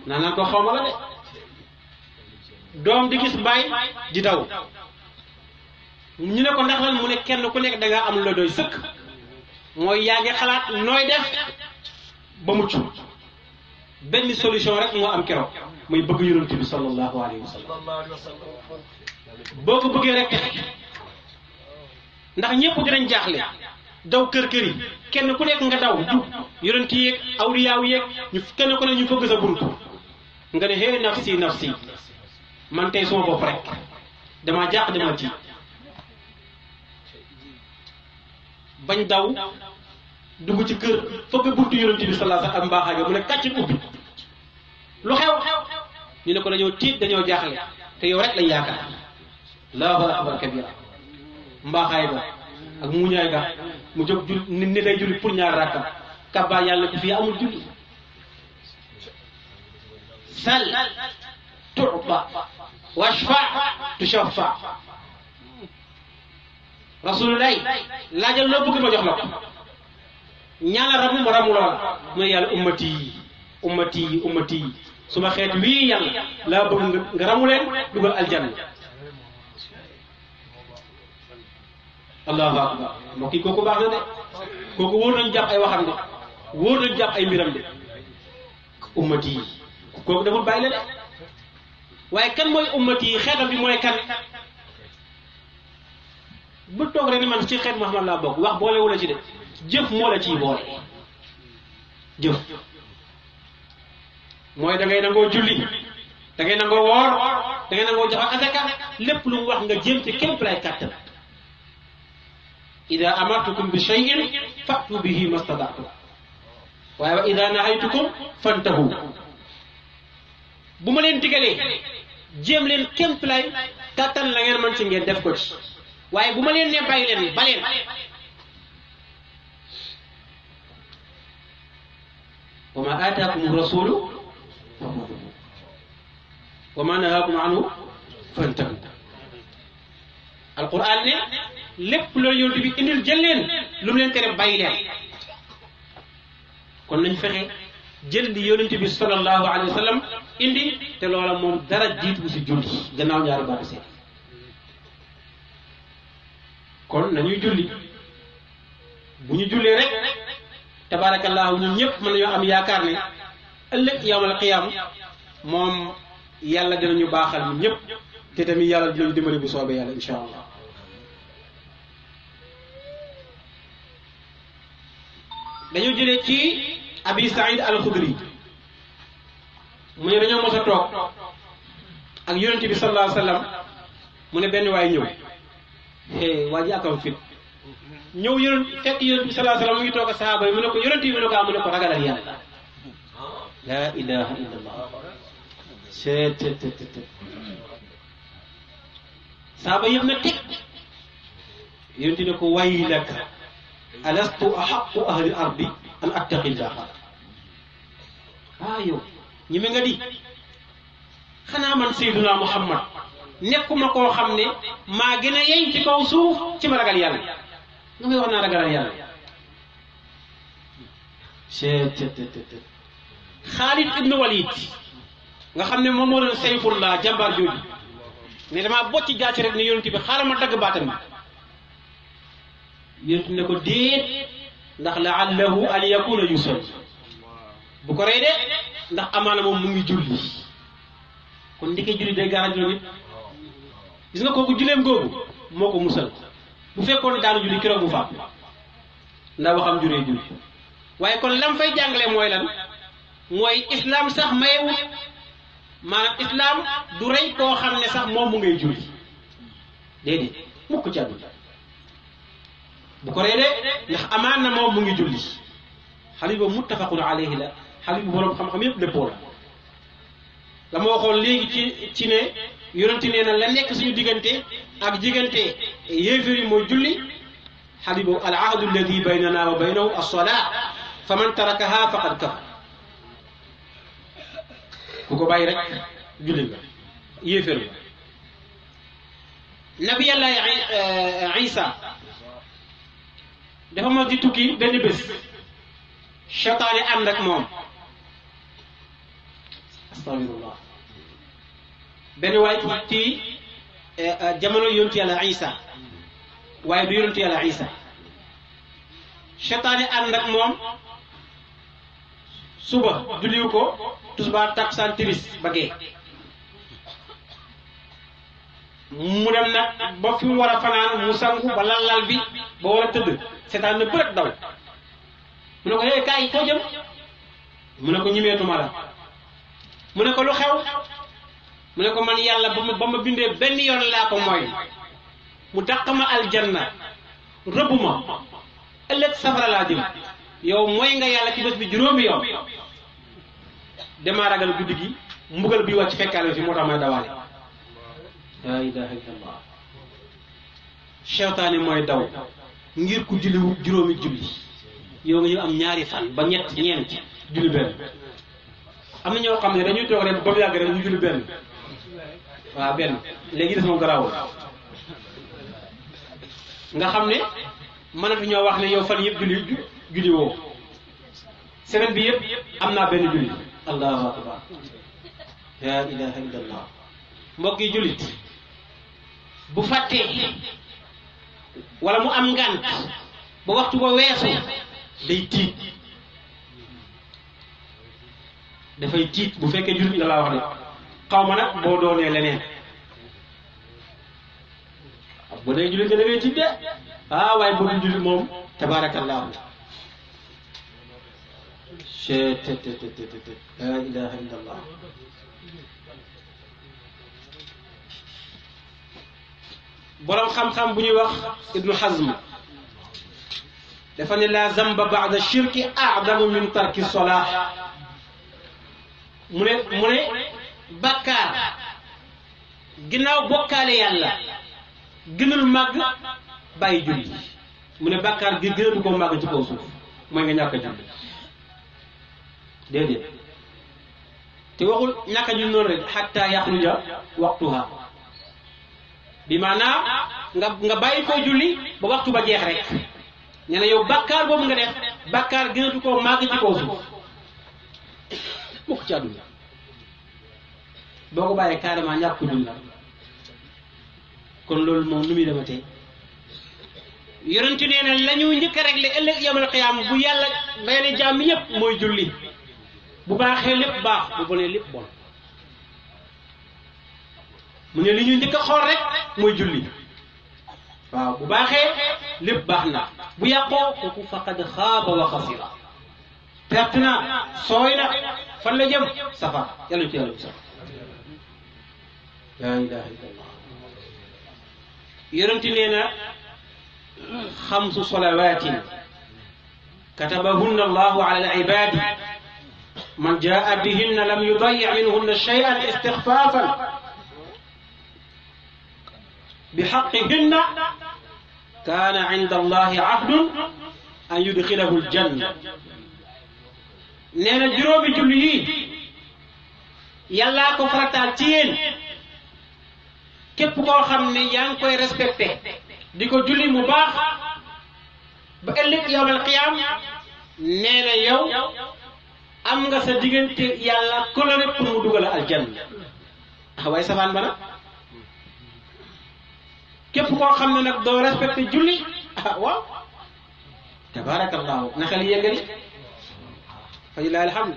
naan ko xawma la de doom di gis baay di daw ñu ne ko ndax lan mu ne kenn ku nekk da ngaa am la doy sëkk mooy yaa ngi xalaat nooy def ba mucc benn solution rek moo am keroog muy bëgg yonent bi sallallahu alayhi wa sallam boo ko bëggee rek ndax ñëpp dinañ jaaxle daw kër yi kenn ku nekk nga daw jub yonent yeeg awliyaaw yeeg ñu kenn ku ne ñu fëgg sa buntu nga ne hee nafsi man tey suma bopp rek dama jaax dama ci bañ daw dugg ci kër fëgg buntu yonent bi sallallahu alayhi wa sallam mbaaxaay mu ne kàccit ubbi lu xew ñu ne ko dañoo tiit dañoo jaaxle te yow rek lañ yaakaar allahu akbar kabira mbaaxaay ba ak muñaay ga mu jóg jul ni day julli pour ñaar rakka kabbaar yàlla ko fii amul julli sal tu'ta washfa tushaffa rasulullahi laajal loo bëgg ma jox la ko ñaanal ramu ma ramu loola mu ne yàlla ummati su ma xeet wii yàlla laa bëgg nga ramu leen dugal aljanna allahu akbar mbokk yi kooku baax na de kooku wóor nañu jàpp ay waxam de wóor nañu jàpp ay mbiram de ummati kooku deful bàyyi la de waaye kan mooy ummati xeetam bi mooy kan bu toog rek ni man ci xeet Muhammad laa bokk wax boole wala ci de jëf moo la ciy boole jëf mooy da ngay nangoo julli da ngay nangoo woor da ngay nangoo joxe asaka lépp lu mu wax nga jéem ci képp lay kàttan ida amartukum bi shay'in fa'tu bihi mastada'tum waaye wa ida nahaytukum fantahu bu ma leen digalee jéem leen képp lay kàttan la ngeen mën ci ngeen def ko ci waaye bu ma leen ne bàyyi leen baleen wa ma aataakum rasulu wa ma nahaakum anhu fantahu alquran ne lépp loolu yonent bi indil jël leen lu mu leen tere bàyyi leen kon nañ fexe jël li yonent bi sallallahu alayhi wa sallam indi te loola moom dara jiitu si julli gannaaw ñaari baatu seet kon nañuy julli bu ñu jullee rek tabarakallahu ñun ñëpp mën nañoo am yaakaar ne ëllëg yawmal qiyaam moom yàlla dinañu baaxal ñun ñëpp te tamit yàlla dinañu dimbali bu soobee yàlla insha allah dañu jëlee ci abi saïd al-xudri mu ne dañoo mos a toog ak yonente bi sallallahu alayhi wa sallam mu ne benn waay ñëw waa ji akam fit ñëw fekk yonente bi sallallahu alayhi wa sallam mu ngi toog a sahaaba yi mu ne ko yonente bi mu ne ko ragalal yàlla la ilaha illa allah sahaaba yëpp na teg yonente ne ko waylaka alastu ahaqu ahli ardi an attaqillah yow ñi me nga di xanaa man sayyiduna muhammad nekkuma koo xam ne maa gën a yey ci kaw suuf ci ma ragal yàlla nga may wax naa ragalal yàlla Xaalid ibnu Walid nga xam ne moom moo doon sayfullah jàmbaar jooju ne damaa bocci jaasi rek ne yonent bi xaaral ma dagg baatam bi yonent ne ko déet ndax laallahu an yakuna yusalli bu ko rey de ndax amaana moom mu ngi julli kon ndike julli day gaara julli gis nga kooku julleem googu moo ko musal bu fekkoon daanu julli keroog mu faat ndax waxam juree julli waaye kon lam fay jàngale mooy lan mooy islam sax mayewut maanaam islam du rey koo xam ne sax moom mu ngay julli déedéet mukk ci àdduna bu ko rey de ndax amaan na moom mu ngi julli xadis boobu muttafaqun alayhi la xadis bu boroom xam-xam yépp dëppoo la ma waxoon léegi ci ne yonente nee na la nekk suñu diggante ak diggante yéeféer yi mooy julli xadis boobu al ahdu alladi baynana wa baynahu as-salaa fa man tarakaha faqad kafar ku ko bàyyi rek julli nga yéeféer la nabi yàlla Isa dafa mas di tukki benn bés seytaane ànd ak moom astafirullah benn waay ci jamono yontu yàlla Isa waaye du yontu yàlla Isa seytaane ànd ak moom suba julliwu ko tusbaar takkusaan timis ba gee mu dem nag ba fi mu war a fanaan mu sangu ba lal bi ba war a tëdd seetaan na bërët daw mu ne ko hey kaay foo jëm mu ne ko ñimeetuma la mu ne ko lu xew mu ne ko man yàlla ba ma bindee benn yoon laa ko mooy mu dàq ma aljanna rëbb ma ëllëg safara laa jëm yow mooy nga yàlla ci bés bi juróomi yoon damaa ragal guddi gi mbugal bi wàcc fekkaale fi moo tax may dawaale la ilaha illallah seytaane mooy daw ngir ku julli juróomi julli yow nga ñu am ñaari fan ba ñett ñeent julli benn am na ñoo xam ne dañuy toog rek ba mu yàgg rek ñu julli benn waaw benn léegi des moom garaawul nga xam ne mënatu ñoo wax ne yow fan yëpp julli woo semaine bi yëpp am naa benn julli allahu akbar la ilaha illallah mbokk yi jullit bu fàttee wala mu am ngànt ba waxtu ba weesu day tiit dafay tiit bu fekkee jullit la laa wax de xaw ma nag boo doonee leneen bu dee jullit nga da ngay tiit de waaye boo dul jullit moom tabarakallahu la ilaha illallah boroom xam-xam bu ñuy wax ibnu hazm dafa ne la zamba ba'da shirki a'damu min tarki solah mu ne bàkkaar ginnaaw bokkaale yàlla gënal màgg bàyyi julli mu ne bàkkaar gi gënatu koo màgg ci kaw suuf mooy nga ñàkk a julli déedéet te waxul ñàkk a julli noonu rek hatta yaxruja waqtuha bi maanaam nga bàyyi koo julli ba waxtu ba jeex rek nee na yow bàkkaar boobu nga def bàkkaar gënatu koo màgg ci kaw suuf mukk ci àdduna boo ko bàyyee carrément ñàkk ko julli kon loolu moom nu muy dematee yonentu nee na la ñu njëkk a réglé ëllëg yamal xiyaam bu yàlla mayne jaam yépp mooy julli bu baaxee lépp baax bu bonee lépp bon mu ne li ñu njëkk a xool rek mooy julli waaw bu baaxee lépp baax na bu yàqoo kooku faqad xaaba wa xasira perte na sooy na fan la jëm safar yàlla ci yàlla safar laa ilaha illallah yonent nee na xamsu salawaatin katabahunna allahu ala al-ibaadi man jaa bihinna lam yudayi minhunna shay'an istixfaafan bi xaqihinna kaana inda allahi ahdun an yudxilahu aljanna nee na juróomi julli yi yàllaa ko farataal ci yéen képp koo xam ne yaa ngi koy respecté di ko julli mu baax ba ëllëg yawmal qiyaam nee na yow am nga sa diggante yàlla coloré pour mu dugal aljanna waaye safaan ba nag képp koo xam ne nag doo respecté julli waaw tabarakallahu na xel yëngali fa lillahi alhamd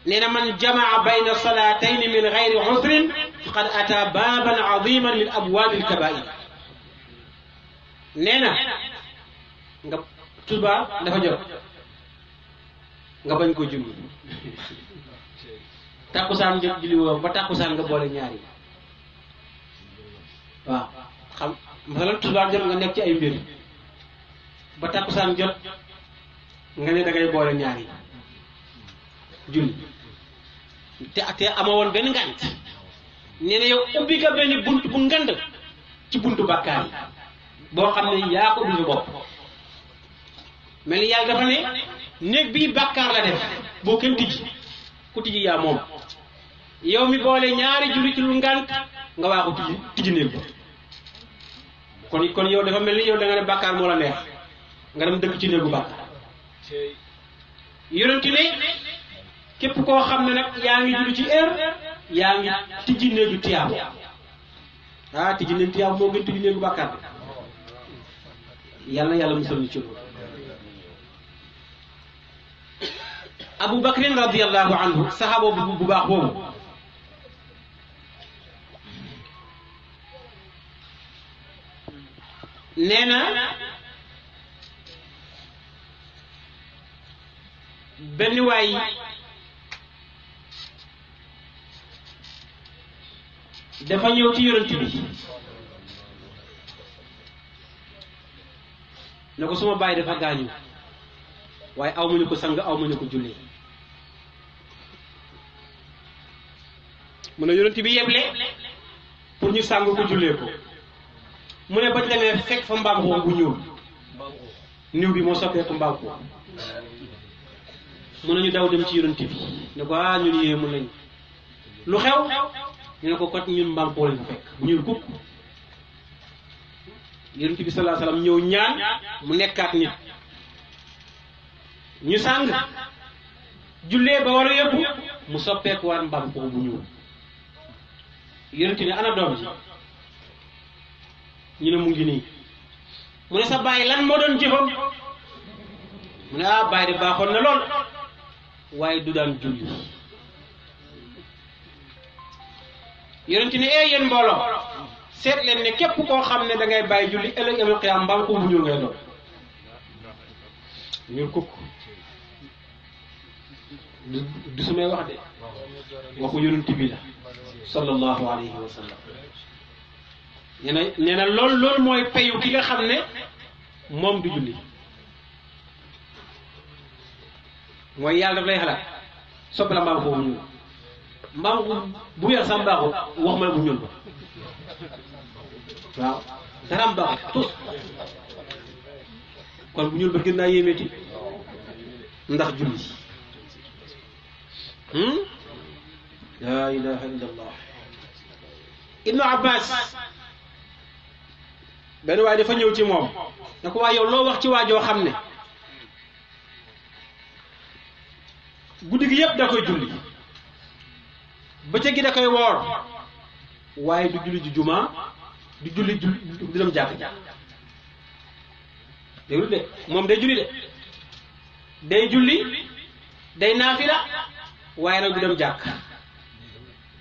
nee na man jamaa bayna salatayni min gayri usrin faqad ata baaban aziman min abwaabi alkabair nee na nga tuba dafa jot nga bañ ko julli tàkkusaan jot julli woo ba tàkkusaan nga boole ñaari waaw xam masalan tuba jot nga nekk ci ay mbir ba tàkkusaan jot nga ne da ngay boole ñaari julli te ama woon benn ngànt nee na yow ubbi nga benn bunt bu ngand ci buntu bàkkaar yi boo xam ne yaa ko ubbi sa bopp mel ni yàlla dafa ne néeg bii bàkkaar la def boo kenn tijji ku tijji yaa moom yow mi boole ñaari julli ci lu ngànt nga waa ko tijji néeg ba kon yow dafa mel ni yow da nga ne bàkkaar moo la neex nga dem dëkk ci néegu bàkkaar yonent ne képp koo xam ne nag yaa ngi julli ci heure yaa ngi tijji néegu tiyaabu tijji néegu tiyaabu moo gën tijji néegu bàkkaar bi yàlla na yàlla musal ñu ci loolu Abu Bakrin radiyallahu anhu saxaaba bu baax boobu nee na benn waay dafa ñëw ci yonent bi ne ko suma baay dafa gaañu waaye aw ma ñu ko sang aw ma ñu ko jullee mu ne yonent bi yeble pour ñu sang ko jullee ko mu ne bañ demee fekk fa mbaam xuux bu ñuul niw bi moo soppeeku mbaam xuux mu ne ñu daw dem ci yonent bi ne ko ñun yéemu lañ lu xew ñu ne ko kot ñun mbaam xuux lañ ko fekk bu ñuul kukk yonent bi sallallahu alayhi wasallam ñëw ñaan mu nekkaat nit ñu sàng jullee ba war a yóbbu mu soppeeku waat mbaam xuux bu ñuul yonent ne ana doom ji ñu ne mu ngi nii mu ne sa baay lan moo doon jëfam mu ne baay de baaxoon na lool waaye du daan julli yonent ne yéen mbooloo seet leen ne képp koo xam ne da ngay bàyyi julli ëllëg yawmal qiyaam mbaam xuux bu ñuul ngay doon ñuul kukk du su may wax de waxu yonent bi la sallallahu alayhi wa sallam nee na loolu mooy payu ki nga xam ne moom du julli mooy yàlla daf lay xalaat soppi la mbaam xuux bu ñuul mbaam xuux bu weex sax mbaaxul wax ma la bu ñuul ba waaw dara am baaxul tous kon bu ñuul ba gën naa yéemeeti ndax julli laa ilaha illa allah ibnu abbas benn waaye dafa ñëw ci moom ne ko waaye yow loo wax ci waajoo xam ne guddi gi yëpp da koy julli bëccëg gi da koy woor waaye du julli ji jumaa du julli du dem jàkk déglu de moom day julli de day julli day naafila waaye nag du dem jàkk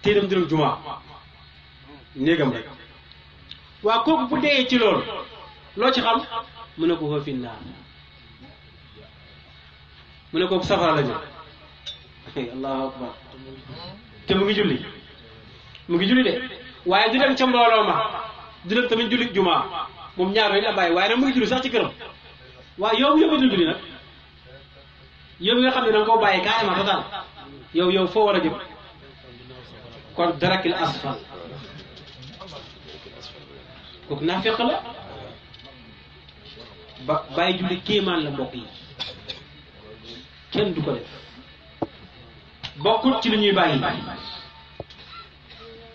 te dem du dem jumaa néegam rek waa kooku bu dee ci loolu loo ci xam mu ne ko fa fi naar mu ne kooku safara la jëm allahu akbar te mu ngi julli de waaye du dem ca mbooloo ma du dem tamit julli jumaa moom ñaar yooyu la bàyyi waaye nag mu ngi julli sax ci këram waaye yow yow dul julli nag yow nga xam ne danga koo bàyyi carrément total yow foo war a jëm kon darakil asfal kooku naafeq la bàyyi julli kéemaan la mbokk yi kenn du ko def bokkut ci li ñuy bàyyi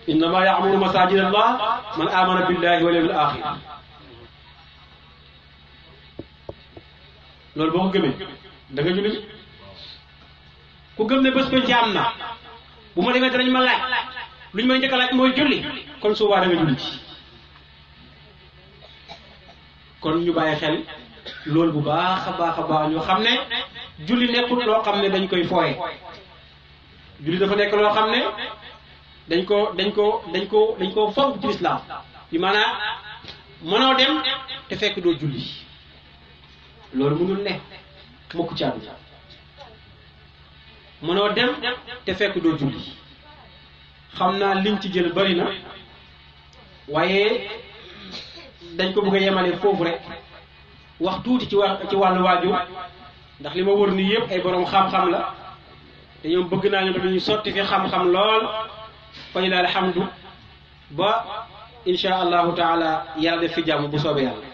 innama ya'muru masajid allah man amana billahi wal yawmil akhir loolu boo ko gëmee da nga julli ku gëm ne bés penc am na bu ma demee danañ ma laaj lu ñu may njëkk a laaj mooy julli kon suubaa da nga julli ci kon ñu bàyyi xel loolu bu baax a baax ñu xam ne julli nekkul loo xam ne dañ koy fooye julli dafa nekk loo xam ne dañ ko fonk ci lislaam bi maanaam mënoo dem te fekk doo julli loolu mënul ne mukk ci àdduna mënoo dem te fekk doo julli xam naa liñ ci jël bari na waaye dañ ko bëgg a yemale foofu rek wax tuuti ci wàllu waajur ndax li ma wër nii yëpp ay borom xam-xam la te ñoom bëgg naa ñoom tamit ñu sotti fi xam-xam lool fa ñu daal alhamdu ba insha allahu taala yàlla def fi jàmm bu soobee yàlla.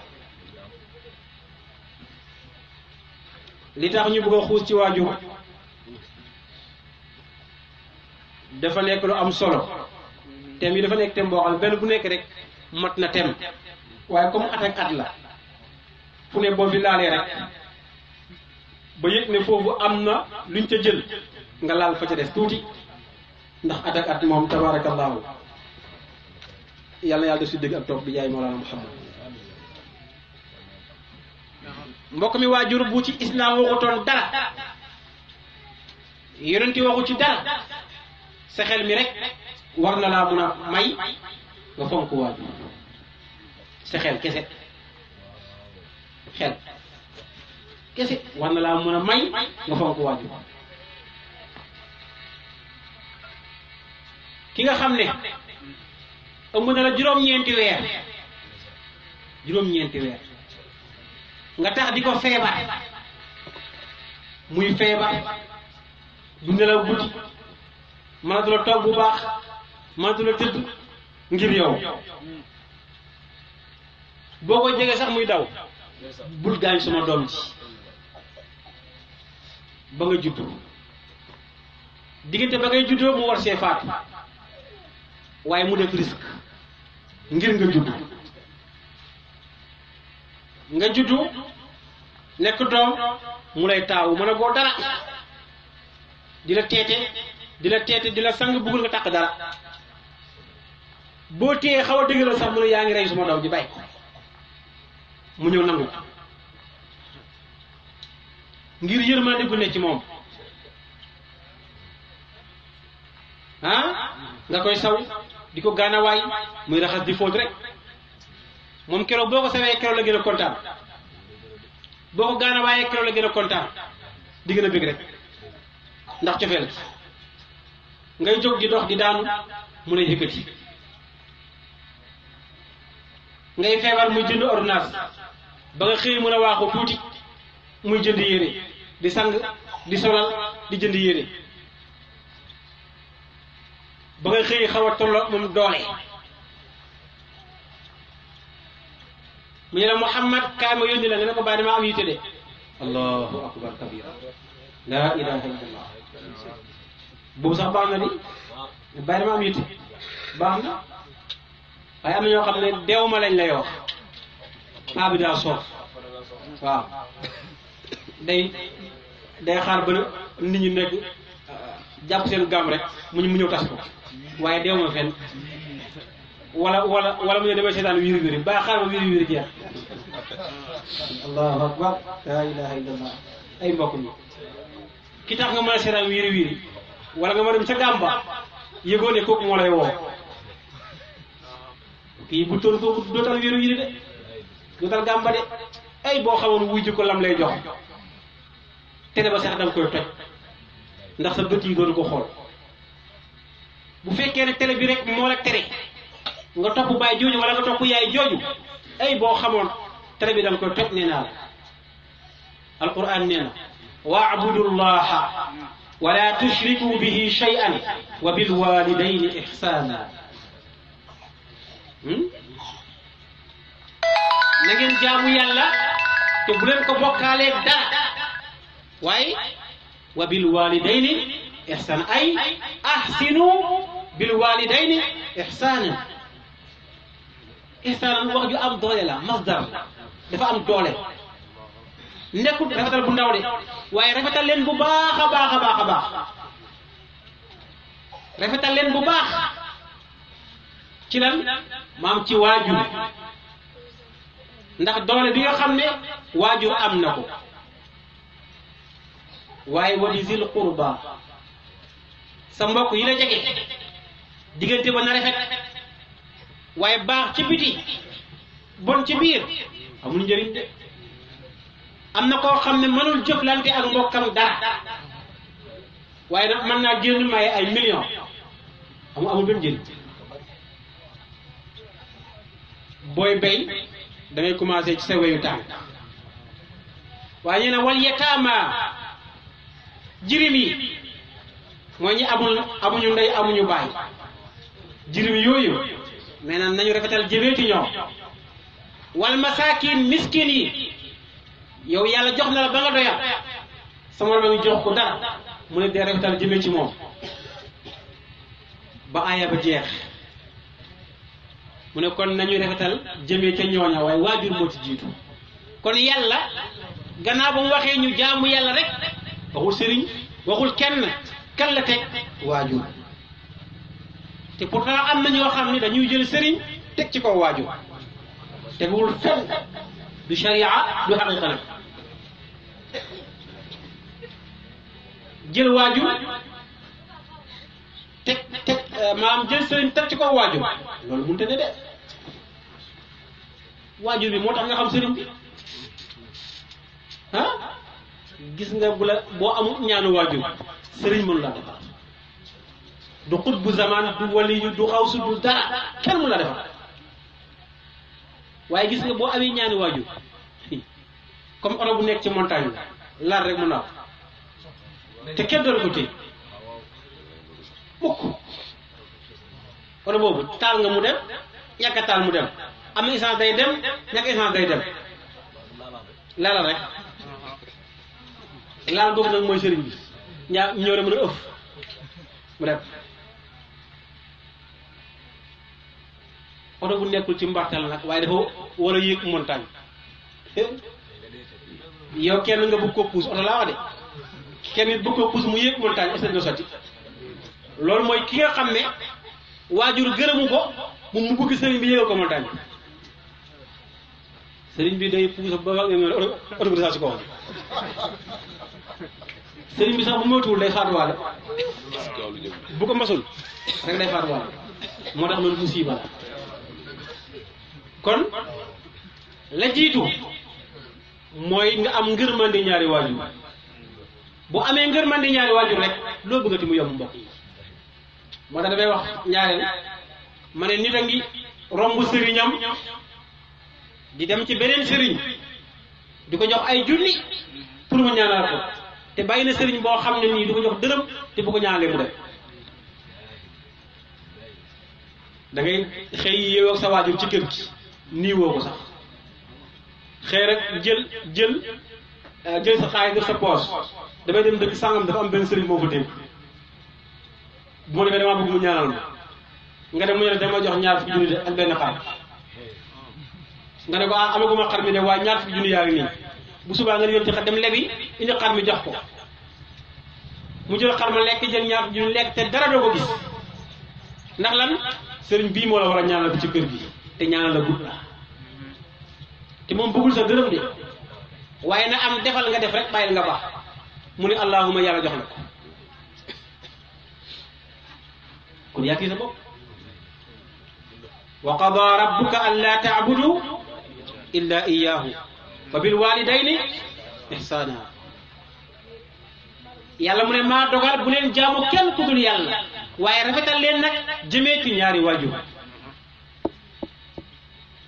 li tax ñu bëgg a xuus ci waajur dafa nekk lu am solo thème yi dafa nekk thème boo xam ne benn bu nekk rek mat na thème waaye comme at ak at la fu ne boo fi laalee rek ba yëg ne foofu am na luñ ca jël nga laal fa ca des tuuti ndax at ak at moom tabarakallahu yàlla def si dëgg ak toog bi jaay Mawlana Muhammad mbokk mi waajur bu ci islam waxutoon dara yonenti waxu ci dara sa xel mi rek war na laa mun a may nga fonk waajur sa xel kese war na laa mun a may nga fonk waajur ki nga xam ne ëmb na la juróom-ñeenti weer nga tax di ko feebar muy feebar du nelaw guddi mënatu la toog bu baax mënatu la tëdd ngir yow boo ko jege sax muy daw bul gaañ sama doom ji ba nga juddu diggante ba ngay juddoo mu war see faatu waaye mu def risque ngir nga juddu nekk doom mu lay taawu mën a goo dara di la teete di la sang bëggul nga takk dara boo téyee xaw a dëgg la sax mu ne yaa ngi rey suma doom ji bàyyi ko mu ñëw nangu ngir yërmande gu ne ci moom nga koy saw di ko gaanawaay muy raxas di fóot rek moom keroog boo ko sawee keroog la gën a kontaan boo ko gaanawaayee keroog la gën a kontaan di gën a bëgg rek ndax cofeel ngay jóg di dox di daanu mu lay yëkkati ngay feebar muy jënd ordonnance ba nga xëy mën a waaxu tuuti muy jënd yére di sang di solal di jënd yére ba nga xëy xaw a tolloo moom doole mu ne la Muhammad kaay ma yónni la nga ne ko bàyyi damaa am yitte de allahu akbar kabira laa ilaha illallah boobu sax baax na di bàyyi dama am yitte baax na waaye am na ñoo xam ne deew ma lañ lay wax bi daa soof waaw day xaar ba nit ñi nekk jàpp seen gàmm rek mu ñëw tas ko waaye deew ma fenn wala mu ne damay seetaan wiiri wiiri ba xaar ma wiiri wiiri jeex allahu akbar la ilaha illallah ay mbokk mi ki tax nga mën a seetaan wiiri wiiri wala nga mën a dem sa gàmba yëgoo ne kooku moo lay woo kii bu toll kooku dootal wiiri wiiri de dootal gàmba de ay boo xamoon wuy jikko lam lay jox télé ba sax danga koy toj ndax sa bët yi dootu ko xool bu fekkee ne télé bi rek moo la tere nga topp baay jooju wala nga topp yaay jooju ay boo xamoon télé bi danga koy toj nee naa la alquran nee na wa'budu llaha wala tushriku bihi shay'an wa bil walidayni ihsana na ngeen jaamu yàlla te bu leen ko bokkaalee dara waaye wa bil walidayni ihsana ay ahsinu bil walidayni ihsana ihsana wax ju am doole la masdar dafa am doole nekkul rafetal bu ndaw de waaye rafetal leen bu baax a baax a baax a baax rafetal leen bu baax ci lan maam ci waajur ndax doole bi nga xam ne waajur am na ko waaye wa bizil qurba sa mbokk yi la jege diggante ba na rafet waaye baax ci biti bon ci biir amul njëriñ de am na koo xam ne mënul jëflante ak mbokkam dara waaye nag mën naa génn maye ay millions amul benn njëriñ booy bay da ngay commencé ci sa weyu tànk waaye ñu ne wal yataama jirim yi mooy ñi amuñu ndey amuñu baay jirim yooyu mais nag nañu rafetal jëmee ci ñoom wal masaakin miskin yi yow yàlla jox na la ba nga doyal sama moroom jox ko dara mu ne dee rafetal jëmee ci moom ba aaya ba jeex mu ne kon nañu rafetal jëmee ca ñooña waaye waajur moo ci jiitu kon yàlla gannaaw ba mu waxee ñu jaamu yàlla rek waxul sëriñ waxul kenn kan la teg waajur te pourtant am na ñoo xam ne dañuy jël sëriñ teg ci kaw waajur teguwul fenn du sharia du xaqiqa nag jël waajur teg maanaam jël sëriñ teg ci kaw waajur loolu mënut a ne de waajur bi moo tax nga xam sëriñ bi ah gis nga bu la boo amul ñaanu waajur sëriñ mënu laa defar du xut bu zaman du waliyu du xawsu du dara kenn mënu laa defar waaye gis nga boo amee ñaani waajur comme oto bu nekk ci montagne bi laal rek mu naaw te kenn doon ko téye mukk oto boobu taal nga mu dem ñàkk a taal mu dem am na essence day dem ñàkk essence day dem laalal rek laal boobu nag mooy sëriñ bi ñëw rek mën a ëff mu dem oto bu nekkul ci mbartal nag waaye dafa war a yéeg montagne yow kenn nga bëgg ko puus oto laa wax de kenn nit bëgg ko puus mu yéeg montagne est-ce que dina sotti loolu mooy ki nga xam ne waajur gërëmu ko mu bëgg sëriñ bi yéegal ko montagne sëriñ bi day puus ba wax nga oto bi si kawam sëriñ bi sax bu moytuwul day faatuwaale bu ko masul rek day faatuwaale moo tax loolu musiba la kon la jiitu mooy nga am ngërmande ñaari waajur bu amee ngërmande ñaari waajur rek loo bëggati mu yomb mbokk yi moo tax damay wax ñaareel ma ne nit a ngi romb sëriñam di dem ci beneen sëriñ di ko jox ay junni pour mu ñaanal ko te bàyyi na sëriñ boo xam ne nii du ko jox dërëm te bu ko ñaanalee mu dem da ngay xëy yeewoo sa waajur ci kër gi nii woo ko sax xëy rek jël sa xaalis def sa poche damay dem dëkk sàngam dafa am benn sëriñ moo fa dégg bu ma demee damaa bëgg mu ñaanal ma nga dem mu ne dama jox ñaar fukki junni de ak benn xar nga ne ko amaguma xar mi de waaye ñaar fukki junni yaa ngi nii bu subaa nga yónni ci xar dem lebi indi xar mi jox ko mu jël xar ma lekk jël ñaar ñu lekk te dara doo ko gis ndax lan sëriñ bii moo la war a ñaanal ko ci kër gi te ñaanal la gudd la te moom bëggul sa dërëm de waaye na am defal nga def rek bàyyil nga baax mu ne allahuma yàlla jox la ko kon yaa kii sa bopp wa qada rabbuka an la taabudu illa iyyahu wa bil walidayni ihsana yàlla mu ne maa dogal bu leen jaamu kenn ku dul yàlla waaye rafetal leen nag jëmee ci ñaari waajur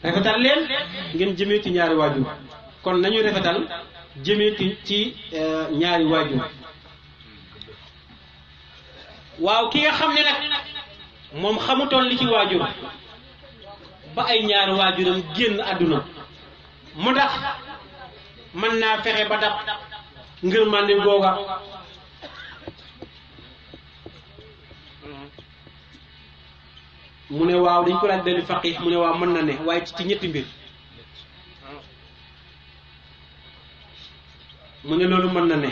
rafetal leen ngeen jëmee ci ñaari waajur kon nañu rafetal jëmee ci ñaari waajur waaw ki nga xam ne nag moom xamutoon li ci waajur ba ay ñaari waajuram génn àdduna mu tax mën naa fexe ba dab ngërmande googa mu ne waaw dañ ko laaj benn faqih mu ne waaw mën na ne waaye ci ñetti mbir mu ne loolu mën na ne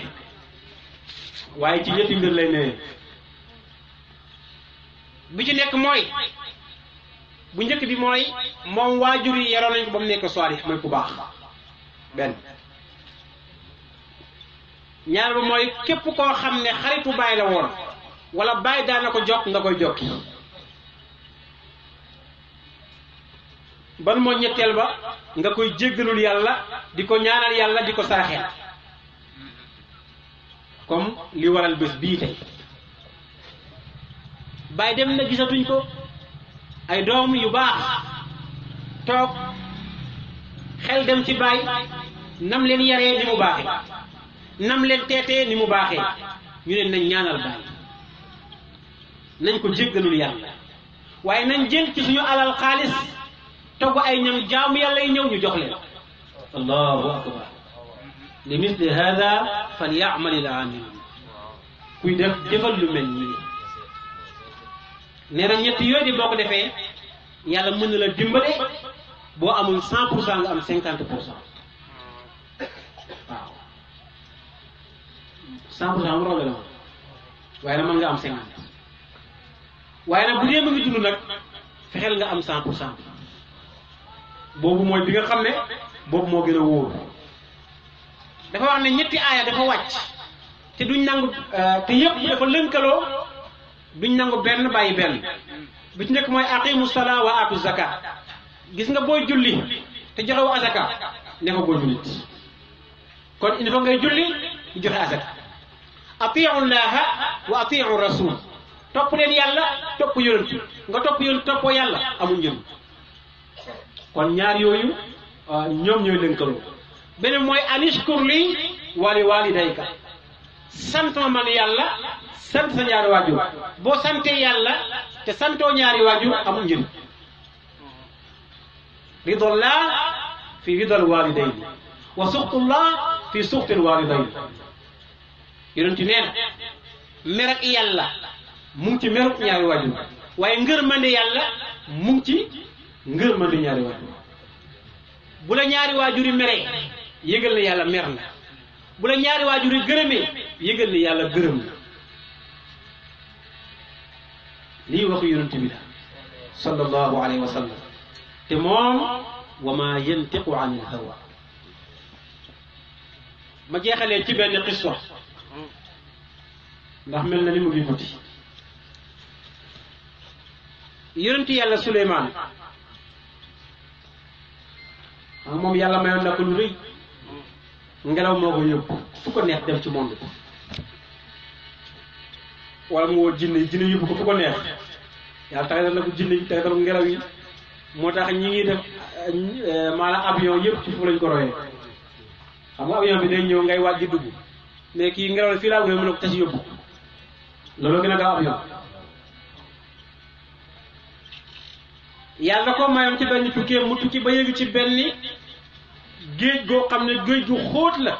waaye ci ñetti mbir lay newee bi ci nekk mooy bu njëkk bi mooy moom waajur yi yaroon nañ ko ba mu nekk saalih mooy ku baax benn ñaar ba mooy képp koo xam ne xaritu baay la woon wala baay daan na ko jokk nga koy jokki ban moo ñetteel ba nga koy jéggalul yàlla di ko ñaanal yàlla di ko saraxeel comme li waral bés bii tey baay dem na gisatuñ ko ay doom yu baax toog xel dem ci baay nam leen yaree ni mu baaxee nam leen teetee ni mu baaxee ñu leen nañ ñaanal baay nañ ko jéggalul yàlla waaye nañ jël ci suñu alal xaalis togg ay ñam jaamu yàlla yi ñëw ñu jox leen allahu akbar li misli hada falyamal al amilun kuy def defal lu mel nii nee na ñett yooyu di boo ko defee yàlla mën na la dimbale boo amul 100% nga am 50% waaw 100% mu roole la moom waaye nag mën nga am 50 waaye nag bu dee ma ngi dund nag fexeel nga am 100% boobu mooy bi nga xam ne boobu moo gën a wóor dafa wax ne ñetti aaya dafa wàcc te duñ nangu te yëpp dafa lënkaloo duñ nangu benn bàyyi benn bi ci njëkk mooy aqimu salaa wa atu zakat gis nga booy julli te joxewu azaka ne ko boo jullit kon il faut ngay julli ñu joxe azaka atiu llaha wa atiu rasul topp leen yàlla topp yonent nga topp yonent toppoo yàlla amul njëriñ kon ñaar yooyu ñoom ñooy lënkaloo beneen mooy anishkur li wali walidayka sant ma man yàlla sant sa ñaari waajur boo santee yàlla te santoo ñaari waajur amul njëriñ ridallah fi ridal walidayni wa suxtullah fi suxtil walidayni yonent nee na mer ak yàlla mu ngi ci meruk ñaari waajur waaye ngërmande yàlla mu ngi ci ngërmande ñaari waajur bu la ñaari waajur yi meree yëgal na yàlla mer na bu la ñaari waajur yi gërëmee yëgal na yàlla gërëm na lii waxu yonent bi la sallallahu alayhi wa sallam te moom wa ma yantiqu an il hawa ma jeexalee ci benn qissa ndax mel na ni mu ngi guddi yonent yàlla Suleymaan moom yàlla mayoon na ko lu rëy ngelaw moo ko yóbbu fu ko neex dem ci monde bi wala mu woo jinne yóbbu ko fu ko neex yàlla tax na ko jinne yi tax na ko ngelaw yi moo tax ñi ngi def maanaam avion yëpp ci fu lañ ko royee xam nga avion bi day ñëw ngay waaj di dugg mais kii ngelaw la fii laa wéy mën a ko tas yóbbu loolu gën a gaaw avion yàlla ko mayoon ci benn tukkee mu tukki ba yëg ci benn géej goo xam ne géej gu xóot la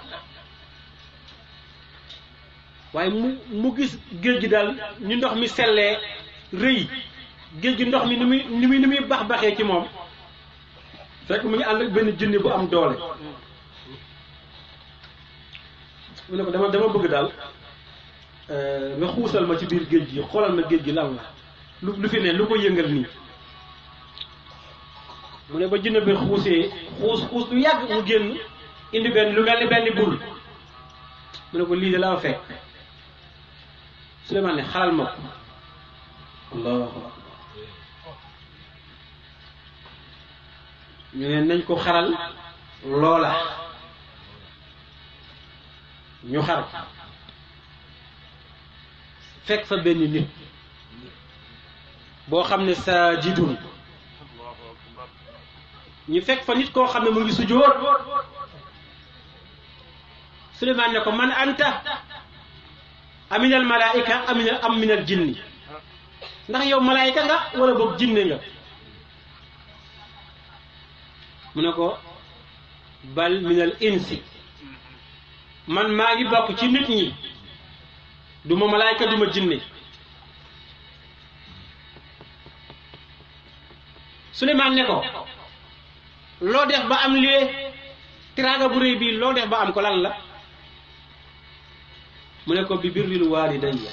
waaye mu gis géej gi daal ñu ndox mi sellee rëy géej gi ndox mi ni muy bax baxee ci moom fekk mu ngi ànd ak benn junni bu am doole mu ne ko dama bëgg daal nga xuusal ma ci biir géej gi xoolal ma géej gi lan la lu fi ne lu ko yëngal nii mu ne ba jinne bi xuusee xuus lu yàgg mu génn indi benn lu mel ni benn bul mu ne ko lii de la fekk Suleymaan ne xalal ma ko allahu akbar ñu ne nañ ko xaral loola ñu xar fekk fa benn nit boo xam ne saajidun ñu fekk fa nit koo xam ne mu ngi sujjóot Suleymaan ne ko man anta aminal malaayika am minal jinni ndax yow malaayika nga wala boog jinne nga mu ne ko bal minal insi man maa ngi bokk ci nit ñi du ma malaayika du ma jinne Suleymaan ne ko loo def ba am lii tiraanga bu réy bii loo def ba am ko lan la mu ne ko bi birril waalidayya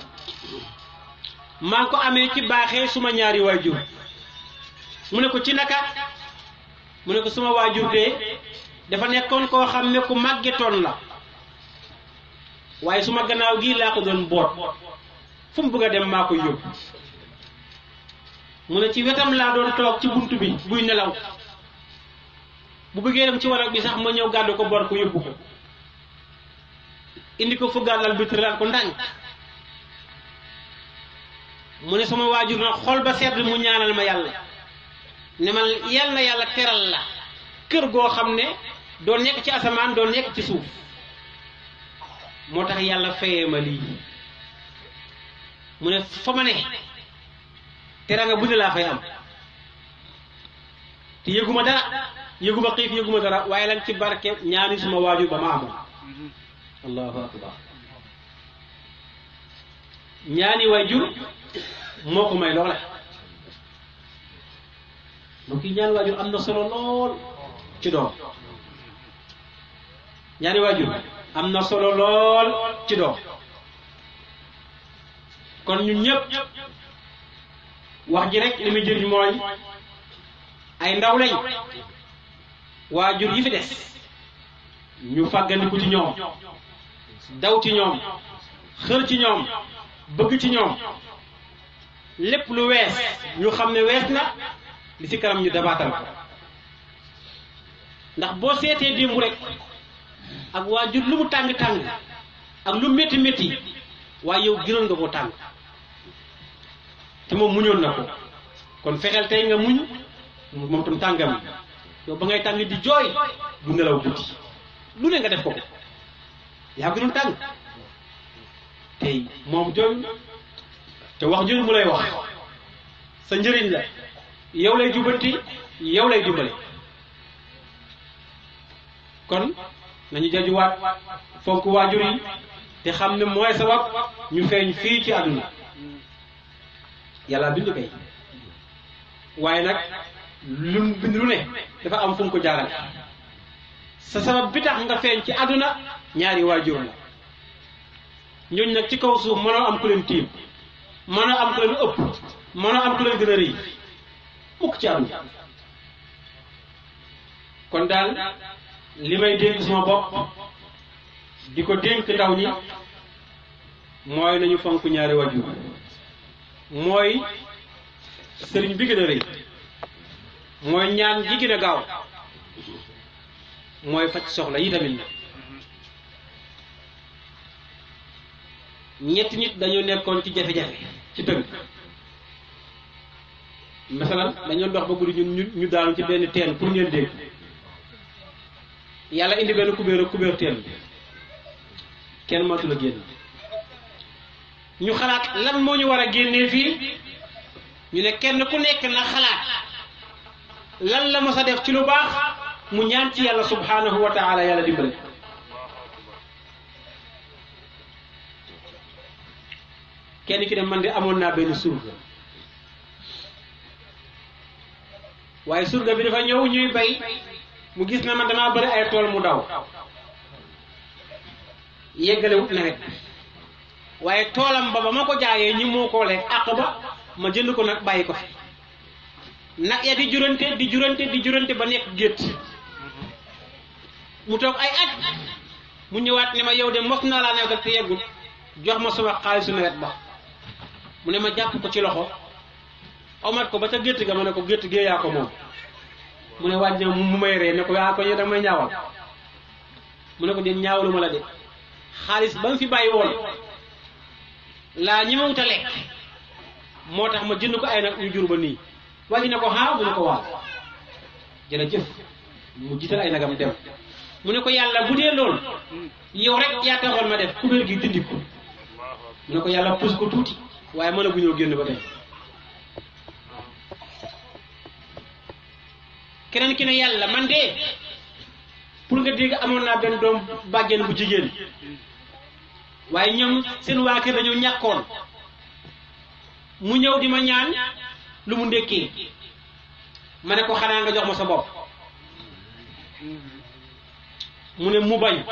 maa ngi ko amee ci baaxee suma ñaari waajur mu ne ko ci naka mu ne ko suma waajur de dafa nekkoon koo xam ne ku màggetoon la waaye suma gannaaw gii laa ko doon boot fu mu bëgg a dem maa koy yóbbu mu ne ci wetam laa doon toog ci bunt bi buy nelaw bu bëggee dem ci wanag bi sax ma ñëw gàddu ko bor ko yóbbu ko indi ko fuggaat bi tëral ko ndànk mu ne sama waajur nag xol ba sedd mu ñaanal ma yàlla ne ma yal na yàlla teral la kër goo xam ne doo nekk ci asamaan doo nekk ci suuf moo tax yàlla fayee ma lii mu ne fa ma ne teranga bu ne laa fay am te yëguma dara yëguma xiif yëguma dara waaye lan ci barke ñaani suma waajur ba ma amoon allahu akbar ñaani waajur moo ko may loola moo kii ñaani waajur am na solo lool ci doom ñaani waajur am na solo lool ci doom kon ñun ñëpp wax ji rek li muy jëriñ mooy ay ndaw lañ waajur yi fi des ñu fàggandiku ci ñoom daw ci ñoom xër ci ñoom bëgg ci ñoom lépp lu wees ñu xam ne wees na li ci kanam ñu dabaatal ko ndax boo seetee démb rek ak waajur lu mu tàng-tàng ak lu métti métti waaye yow gënoon nga koo tàng te moom muñoon na ko kon fexeel tey nga muñ moom tam tàngam yow ba ngay tàng di jooy du nelaw guddi lu ne nga def ko yaa gënoon tàng tey moom jooy te wax jooju mu lay wax sa njëriñ la yow lay jubbanti yow lay dimbale kon nañu jajuwaat fonk waajur yi te xam ne mooy sabab ñu feeñ fii ci àdduna yàlla bind kay waaye nag lu bind lu ne dafa am fu mu ko jaarale sa sabab bi tax nga feeñ ci àdduna ñaari waajur la ñooñu nag ci kaw suuf mënoo am ku leen tiim mënoo am ku leen ëpp mënoo am ku leen gën a rëy mukk ci àdduna kon daal li may dénk sama bopp di ko dénk ndaw ñi mooy nañu fonk ñaari waajur mooy sëriñ bi gën a rëy mooy ñaan gi gën a gaaw mooy faj soxla yi tamit na ñetti nit dañoo nekkoon ci jafe-jafe ci tënk masalan dañoo dox ba guddi ñu daanu ci benn teen pour ngeen dégg yàlla indi benn kubéer teen bi kenn mënatu la génn ñu xalaat lan moo ñu war a génnee fii ñu ne kenn ku nekk na xalaat lan la mos a def ci lu baax mu ñaan ci yàlla subhanahu wa taala yàlla dimbale kenn ki ne man de amoon naa benn surga waaye surga bi dafa ñëw ñuy bay mu gis na man damaa bëri ay tool mu daw yeggalewut nawet waaye toolam ba ma ko jaayee ñi moo koo lekk àq ba ma jënd ko nag bàyyi ko fi nag ya di jurante ba nekk gétt mu toog ay at mu ñëwaat ne ma yow de mos naa laa nawet te yeggul jox ma sama xaalisu nawet ba mu ne ma jàpp ko ci loxo omat ko ba ca gétt ga ma ne ko gétt gee yaa ko moom mu ne wàññi mu may ree ne ko yaa ko ñu da may ñaawal mu ne ko de ñaawaluma la de xaalis ba nga fi bàyyi woon laa ñi ma wut a lekk moo tax ma jënd ko ay nag yu jur ba nii wàññi ne ko xaa mu ne ko waaw jërëjëf mu jiital ay nagam dem mu ne ko yàlla bu dee lool yow rek yaa taxoon ma def kubéer gi dindi ko mu ne ko yàlla pus ko tuuti waaye mën a guñoo génn ba tey keneen ki ne yàlla man de pour nga dégg amoon naa benn doom bàjjen bu jigéen waaye ñoom seen waa kër dañoo ñàkkoon mu ñëw di ma ñaan lu mu ndékkee ma ne ko xanaa nga jox ma sa bopp mu ne mu bañ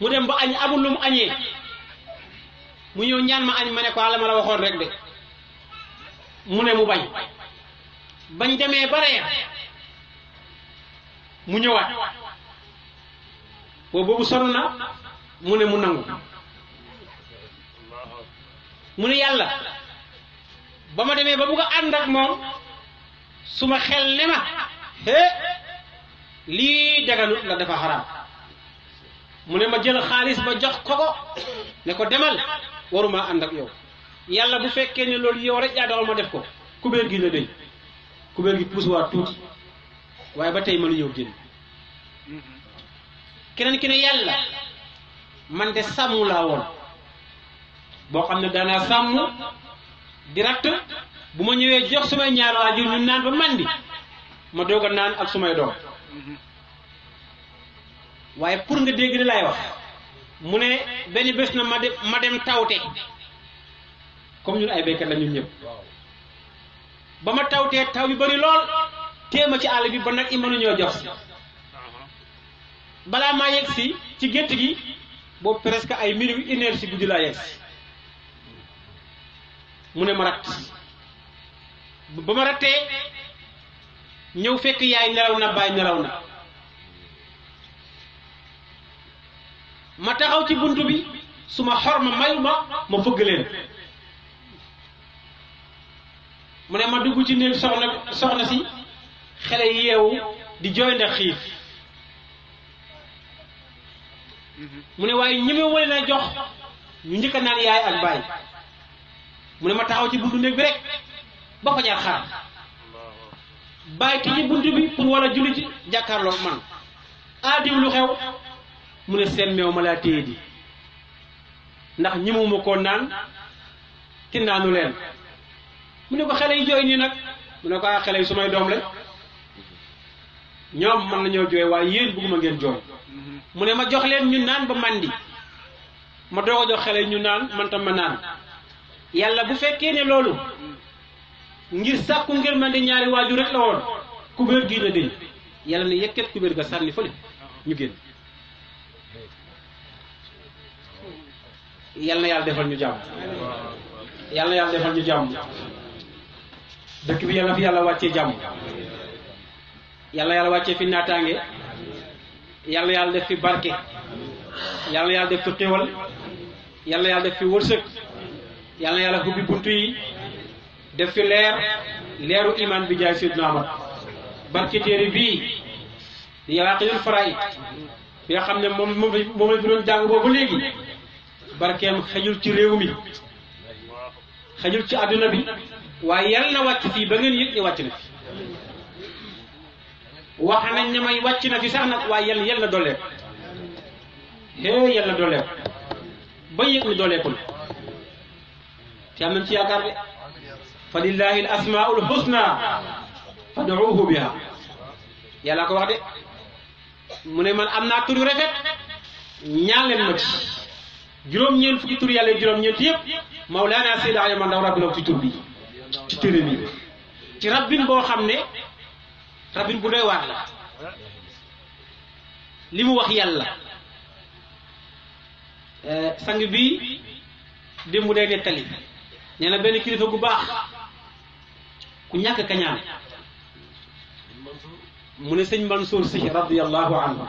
mu dem ba añ amul lu mu añee mu ñëw ñaan ma añ ma ne ko la ma la waxoon rek de mu ne mu bañ bañ demee ba reer mu ñëwaat boobu sonn na mu ne mu nangu mu ne yàlla ba ma demee ba bugg a ànd ak moom su ma xel ne ma lii daganut la dafa xaraam mu ne ma jël xaalis ba jox ko ne ko demal waruma ànd ak yow yàlla bu fekkee ne loolu yow rek yaa doxal ma def ko kubéer gi la dëñ kubéer gi puus waat tuuti waaye ba tey mënu ñëw génn keneen ki ne yàlla man de sàmm laa woon boo xam ne daanaa sàmm di ratt bu ma ñëwee jox sumay ñaar waajur ñu naan ba mandi ma doog a naan ak sumay doom waaye pour nga dégg li laay wax mu ne benn bés na ma dem tawte comme ñun ay béykat la ñun ñëpp ba ma tawtee taw yu bari lool téema ci àll bi ba nag i mënuñoo jox si balaa maa yegg si ci gétt gi boobu presque ay minuit une heure si guddi laa yegg si mu ne ma ratt ba ma rattee ñëw fekk yaay nelaw na baay nelaw na ma taxaw ci buntu bi su ma xor ma mayu ma fëgg leen mu ne ma dugg ci néeg soxna si xale yeewu di jooy ndax xiif mu ne waaye ñi ma wële na jox ñu njëkk a naan yaay ak baay mu ne ma taxaw ci buntu néeg bi rek ba fajar xaar baay tijji buntu bi pour war a julli ci jàkkaarloo man diw lu xew mu ne seen meew ma laa téye di ndax ñi mu ma koo naan te naanu leen mu ne ko xale yi jooy nii nag mu ne ko xale yi sumay doom la ñoom mën nañoo jooy waaye yéen bëgguma ngeen jooy mu ne ma jox leen ñu naan ba mandi ma doog a jox xale yi ñu naan man tam ma naan yàlla bu fekkee ne loolu ngir sàkku ngir mandi ñaari waajur rek la woon kubéer gii na dëñ yàlla ne yëkkat kubéer ga sànni fële ñu génn yàlla na yàlla defal ñu jàmm yàlla na yàlla defal ñu jàmm dëkk bi yàlla fi yàlla wàccee jàmm yàlla wàccee fi naataange yàlla def fi barke yàlla def fi xéwal yàlla def fi wërsëg yàlla hubbi buntu yi def fi leeru iman bi jaay Seydina Ahmad barke téere bii di Yawaaqidul Faraa'id bi nga xam ne moom la fi doon jàng boobu léegi barkeem xejul ci réew mi xejul ci àdduna bi waaye yal na wàcc fii ba ngeen yëg ne wàcc na fi wax nañ ne may wàcc na fi sax nag waaye yal na dooleeku yal na dooleeku ba yëg ne dooleekul te am nañ ci yaakaar de fa lillahi al asmaul husna fad'uuhu biha yàlla ko wax de mu ne man am naa tur yu rafet ñaan leen ma ci juróom-ñeent fukki tur yàlla juróom-ñeent yëpp Mawlana Seydi Aliou Mandaw rabbina ci tur bi ci téere bi ci rabbin boo xam ne rabbin bu doy waar la li mu wax yàlla sang bii démb day nettali nee na benn kilifa gu baax ku ñàkk kañaan mu ne sëñ Mansour si radiyallahu anhu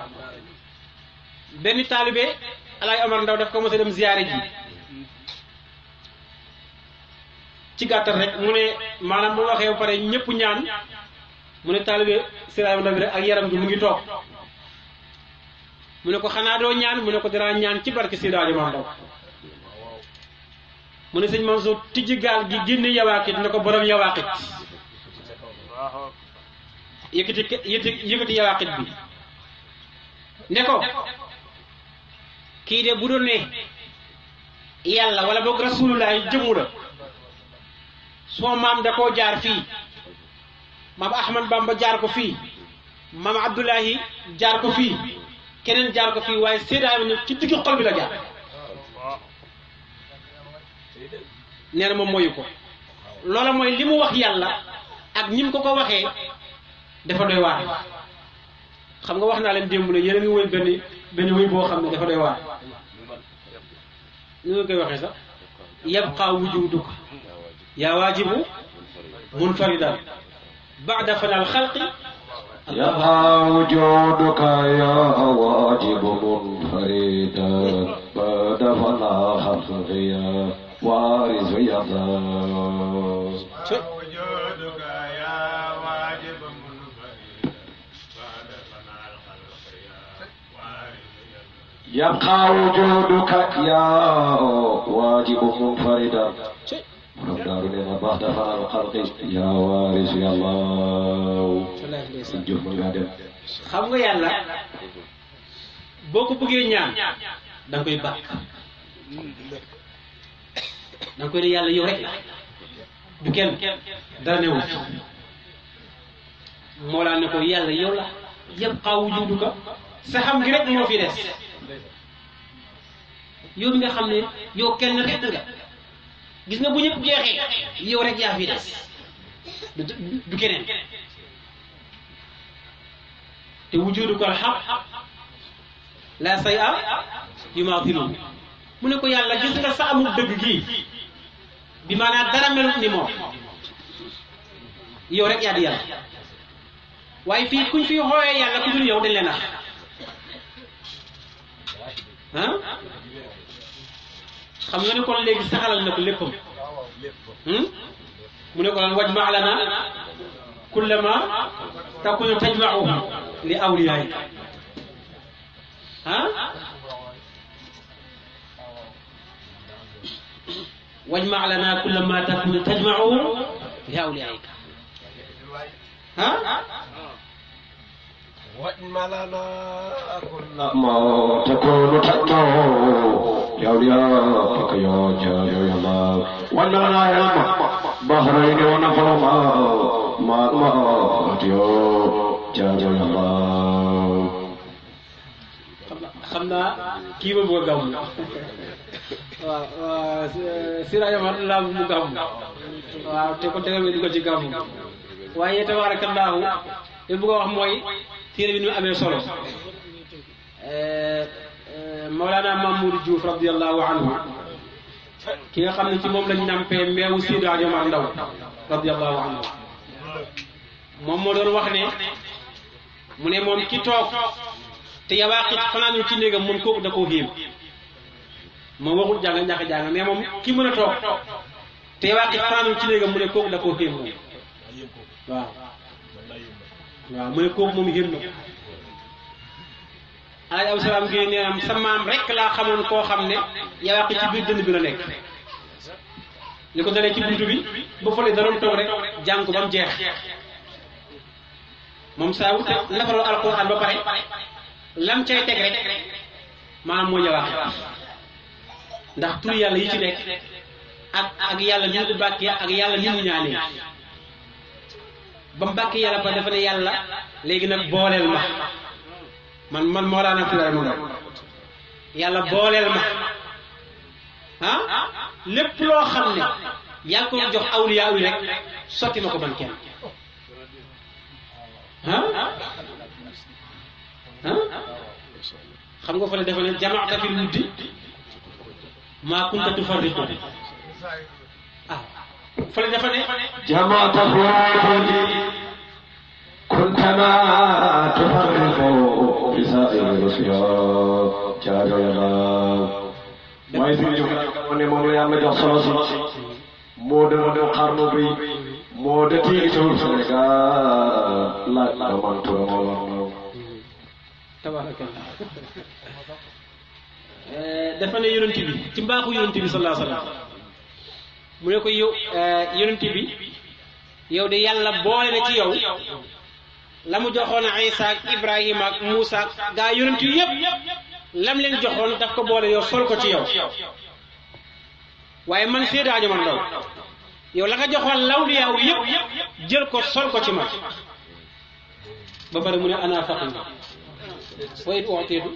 benn taalibe Alaay Omar Ndaw daf ko mos a dem ziyaare ji ci gàttal rek mu ne maanaam bu waxee ba pare ñëpp ñaan mu ne taalibe Siraay Ndaw bi rek ak yaram gi mu ngi toog mu ne ko xanaa doo ñaan mu ne ko dinaa ñaan ci barke Siraay Ndaw mu ne sëñ Mansour tijji gaal gi génne yawaaqit ne ko borom yawaaqit yëkkati yawaaqit bi ne ko kii de bu doon ne yàlla wala boog rasulullah jëmmu la soo maam da koo jaar fii maam Ahmad Bamba jaar ko fii maam Abdullahi jaar ko fii keneen jaar ko fii waaye séedaay ma ne ci digg xol bi la jaar nee na moom mooyu ko loola mooy li mu wax yàlla ak ñim ko waxee dafa doy waar xam nga wax naa leen démb la yéen a ngi woy benn wéy boo xam ne dafa doy waar ni nga koy waxee sax yabqa wujuduka yaa waajibu munfaridan ba'da fanal xalqi يبقى وجودك يا واجب منفردا بعد فنا خلق يا وارث يا الله وجودك يا واجب منفردا بعد فنا الخلق يا وارث يا الله يبقى وجودك يا واجب منفردا borom daaru nee na baax dafa al xalqi yaa waaris yàlla suñ jëf mën ngaa dem xam nga yàlla boo ko bëggee ñaan da nga koy bàkk da nga koy ne yàlla yow rek la du kenn dara newul moo laa ne ko yàlla yow la yabqa wujuduka sa xam gi rek moo fi des yow mi nga xam ne yow kenn rek nga gis nga bu ñëpp jeexee yow rek yaa fi des du keneen te wujuduka alxaq la say a yumaathilu mu ne ko yàlla gis nga sa amul dëgg gii bi maanaam dara melut ni moom yow rek yaa di yàlla waaye fii kuñ fi xooyee yàlla ku dul yow dañ leen nax xam nga ne kon léegi saxalal na ko léppam mu ne ko lan wajma lana kullama takunu tajma'uhum li awliyaay wajma lana kullama takunu tajma'uhum li awliyaay واجمع لنا كل ما تكون تدعو لأوليائك يا جار يا الله ولنا علم بحرين ونفرما ما يا جار يا الله xam naa kii ba bëgg a gàmm waaw Sira Yamar laa mu gàmm waaw te ko tegal di ko ci gàmm waaye tabaarakallaahu li bëgg a wax mooy téere bi ni mu amee solo Mawlana Mamoudou Diouf radiyallahu anhu ki nga xam ne ci moom lañ nampee meewu Seydi Hadji Omar Ndaw radiyallahu anhu moom moo doon wax ne mu ne moom ki toog te yawaaqit fanaanu ci néegam moom kooku da koo xiim moom waxul jàng ñàkk jàng mais moom ki mën a toog te yawaaqit fanaanu ci néegam mu ne kooku da koo xiim moom waaw waaw mu ne kooku moom xiim na ko alaaji Abdou Salaam Guèye nee na sa maam rek laa xamoon koo xam ne yawaaqit ci biir dënn bi la nekk li ko dalee ci buntu bi ba fële da doon toog rek jàng ko ba mu jeex moom saa wute nafaroo alquran ba pare lam cay teg rek maanaam moo yawaaqit ndax tur yàlla yi ci nekk ak yàlla ni mu ko bàkkee ak yàlla ni mu ñaanee ba mu bàkkee yàlla ba dafa ne yàlla léegi nag booleel ma man moo laa na tubaay mu ndaw yàlla booleel ma lépp loo xam ne yaa ko jox awliyaa yi rek sotti ma ko man kenn xam nga fa ne dafa ne jamaata fil wuddi maa kunta tufarriqu ah fële dafa ne جمعت فؤادي كنت ما تفرق في سائر الأشياء جاجو يلا ما يفيد من مولا يالا jox solo si moo dama dem xarnu bi moo de tiitul Sénégal laaj la man tura moo war naw tabarakallah dafa ne yonent bi ci mbaaxu yonent bi sallallahu alayhi wa sallam mu ne ko yow yonent bi yow de yàlla boole na ci yow la mu joxoon Isa ak Ibrahima ak Moussa gaa yonent yi yëpp lam leen joxoon daf ko boole yow sol ko ci yow waaye man séedaañu man ndaw yow la nga joxoon lawliyaaw yëpp jël ko sol ko ci man ba pare mu ne ana faqir wa it u'tiitu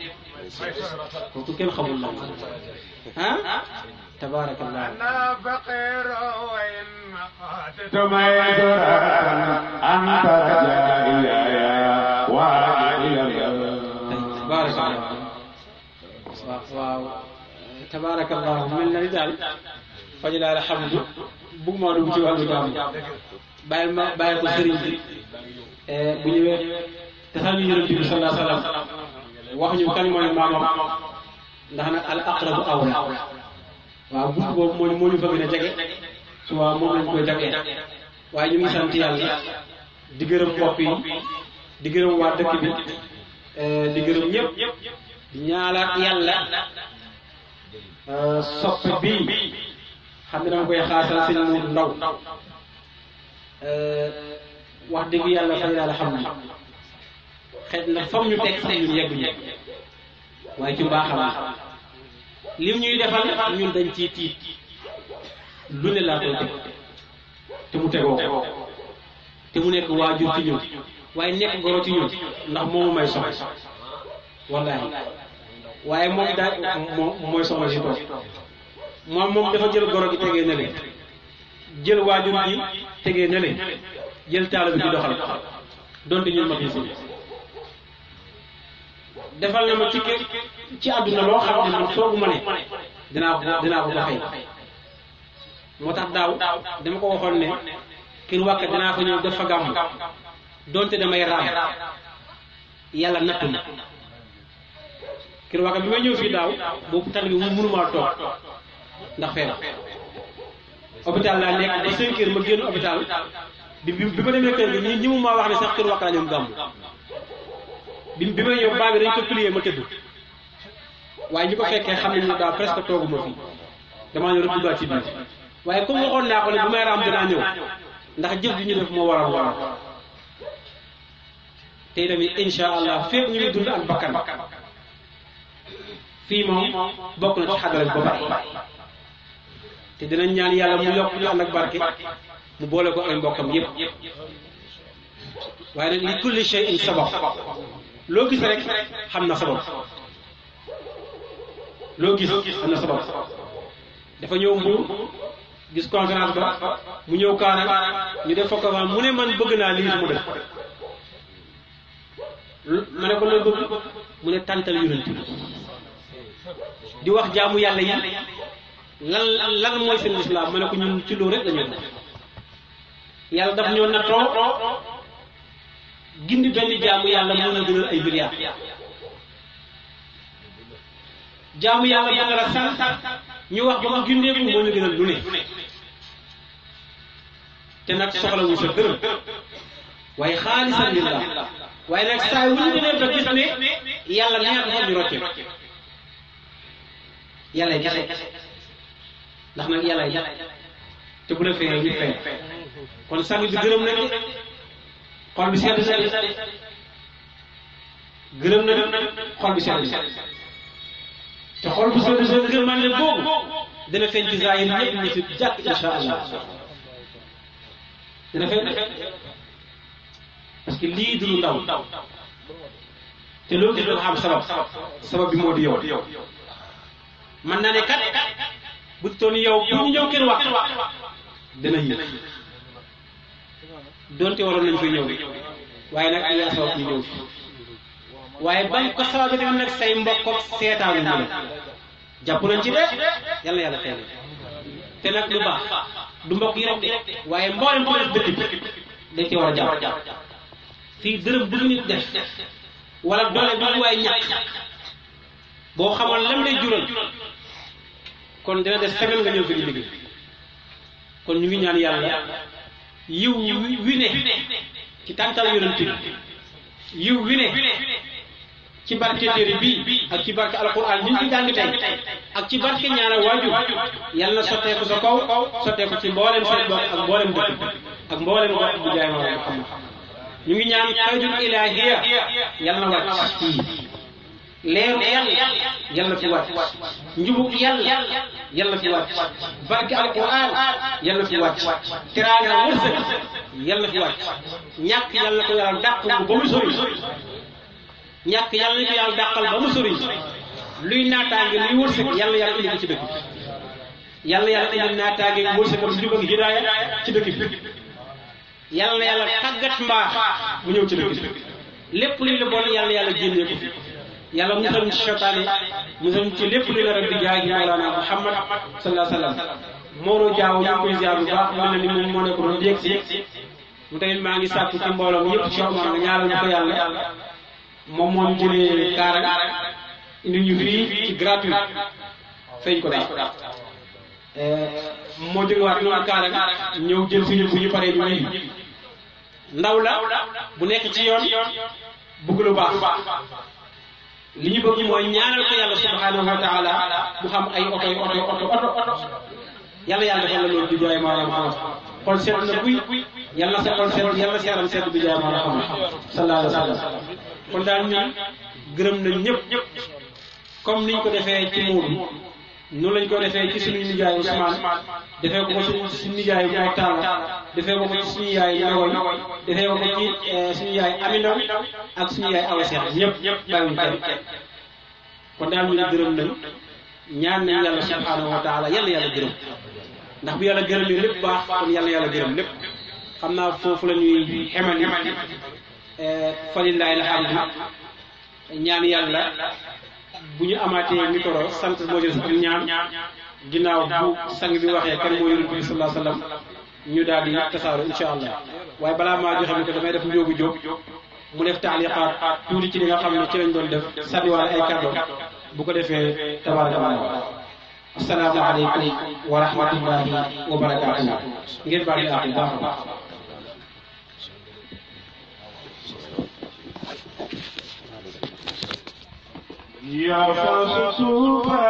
kooku kenn xamul la ah tabarakallah أنا فقير وإن تميت أنت رجائي يا وعدي tabarakallah waaw tabarakallah mel na ni daal fajal alhamdu bugg maa dugg ci wàllu jaamu bàyyil ko sëriñ bi bu ñëwee taxal ñu yonent bi sallallahu alayhi wa sallam wax ñu kan mooy maamam ndax nag al aqrabu awla waaw bunt boobu moo ñu fa gën a jege su waaw moom lañ koy jagee waaye ñu ngi sant yàlla di gërëm mbokk yi di gërëm waa dëkk bi di gërëm ñëpp di ñaalaat yàlla soppe bii xam ne dama koy xaasal sëñ Moodu Ndaw wax dëgg yàlla fa yàlla xam ne xëy na fam ñu teg sax ñun yegguñu waaye ci mbaaxam lim ñuy defal ñun dañ ciy tiit lu ne laa koy teg te mu tegoo te mu nekk waajur ci ñun waaye nekk goro ci ñun ndax moomu may soxla wallaahi waaye moom daal moom mooy soxla si toog moom dafa jël goro gi tegee na leen jël waajur gi tegee na leen jël taalo bi di doxal donte ñun ma fi si defal na ma ci àdduna loo xam ne man foogu ma ne dinaa ko fay moo tax daaw dama ko waxoon ne kër wàkka dinaa fa ñëw def fa gàmm donte damay raam yàlla nattu ma kër wàkka bi may ñëw fii daaw boobu tànn bi mu mënumaa toog ndax feebar hôpital laa nekk ba 5 heures ma génn hôpital bi ma demee kër gi ñi mu maa wax ne sax kër wàkka la ñoom gàmm bi may ñëw baa bi dañ ko plier ma tëdd waaye ñi ko fekkee xam nañu ne daal presque tooguma fii damaa ñëw rek duggaat ci biir waaye comme waxoon naa ko ne bu may raam dinaa ñëw ndax jëf bi ñu def moo waral te tamit insha allah fépp ñu ngi dund ak bakkan fii moom bokk na ci xadara bi ba pare te dinañ ñaan yàlla mu yokk ñu ànd ak barke mu boole ko ay mbokkam yépp waaye nag li kulli shay'in sabab loo gis rek xam na sabab loo gis xam na sabab dafa ñëw Mbuur gis conférence ba mu ñëw Kaana ñu def fokk avant mu ne man bëgg naa lii mu def ma ne ko loo bëgg mu ne tàntal yonent bi di wax jaamu yàlla yi lan mooy seen lislaam ma ne ko ñun ci loolu rek dañoo def yàlla daf ñoo nattoo gindi benn jaamu yàlla mën na gënal ay milliards jaamu yàlla ba nga la sant ñu wax ba mu gindeeku moo ñu gënal lu ne te nag soxlawul sa dërëm waaye xaalisan lillah waaye nag saa yu ñu demee ba gis ne yàlla neex na ñu rocce yàlla gese ndax nag yàlla te bu la fee ñu fee kon sang bi gërëm nañ de xol bi sedd na gërëm na xol bi sedd te xol bu sedd sedd gërëmaan ne boobu dana feeñ ci zaahir ñëpp ñu ci jàkk insha allah dana feeñ parce que lii du lu ndaw te loo gis dafa am sabab bi moo di yow man naa ne kat bu toon yow bu ñu ñëw kër wax dana yëg donte waroon nañ koy ñëw waaye nag yaa sabab ñu ñëw fi waaye bañ ko sabab tamit nag say mbokk seetaanu ñu la jàpp nañ ci de yàlla yàlla xëy te nag lu baax du mbokk yi rek de waaye mboolem ko def dëkk bi dañ ci war a jàpp fii dërëm bu nit def wala doole bu waaye ñàkk boo xamoon lam lay jural kon dina des semaine nga ñëw fi di liggéey kon ñu ngi ñaan yàlla yiw wi ne ci tàntal yonent bi yiw wi ne ci barke téere bii ak ci barke alquran ñu ngi jàng tey ak ci barke ñaanal waajur yàlla na sotteeku sa kaw sotteeku ci mboolem seen bopp ak mboolem dëkk ak mboolem gox bu jaay ma Muhammad ñu ngi ñaan faydul ilaahiya yàlla na wàcc fii leeru yàlla fi wàcc njubug yàlla fi wàcc barke alquran yàlla fi wàcc teraanga wërsëg yàlla fi wàcc ñàkk yàlla ko yàlla dàq ba mu sori ñàkk yàlla ko yàlla dàqal ba mu sori luy naataange luy wërsëg yàlla indi ko ci dëkk bi yàlla indi naataange wërsëg ak njub ak hidaaya ci dëkk bi yàlla tàggat mbaax mu ñëw ci dëkk bi lépp luy la bon yàlla génnee ko fi yàlla musal ñu ci seytaane musal ñu ci lépp luy la rab di jaay gi Mawlana Muhammad sallallahu alayhi wa sallam Moro Diaw ñu koy ziar bu baax mel na ni moom moo nekk doon yegg si mu tamit maa ngi sàkku ci mbooloo mi yëpp ci Omar nga ñaanal ñu ko yàlla moom moo ñu jëlee Kaarang indi ñu fii ci gratuit feeñ ko daal moo jógewaat noonu Kaarang ñëw jël suñu bu ñu paree ñu ñibbi ndaw la bu nekk ci yoon bëgg lu baax li ñu bëgg mooy ñaanal ko yàlla subhanahu wa taala mu xam ay oto yàlla defal la loolu di jaay maanaam xam xol seet na kuy yàlla sa xol seet yàlla seeram seet di jaay maanaam xam sallallahu alayhi wa sallam kon daal ñun gërëm nañ ñëpp comme niñ ko defee ci Moodu noonu lañ ko defee ci suñu nijaay Ousmane defee ko suñu nijaay Mor Talla defee ko ci suñu yaay Nagoy defee ko ci suñu yaay Amina ak suñu yaay Awa Seex ñëpp bàyyiwuñ kenn kon daal ñu gërëm nañ ñaan nañ yàlla subhanahu wa taala yàlla gërëm ndax bu yàlla gërëmee lépp baax kon yàlla gërëm lépp xam naa foofu la ñuy xemani falillaahi alhamdu ñaan yàlla bu ñu amaatee micro sant moo jël ak ñaan ginnaaw bu sang bi waxee kan moo yonent bi sallallahu alayhi wa sallam ñu daal di tasaaro insha allah waaye balaa maa joxe micro damay def njóobu jóg mu def taaliqaat tuuti ci li nga xam ne ci lañ doon def sànniwaale ay kàddoom bu ko defee tabaraka allah assalaamu aleykum wa rahmatullahi wa barakaatuhu ngeen baal ñu àq bu baax a baax يا فاسوسوفا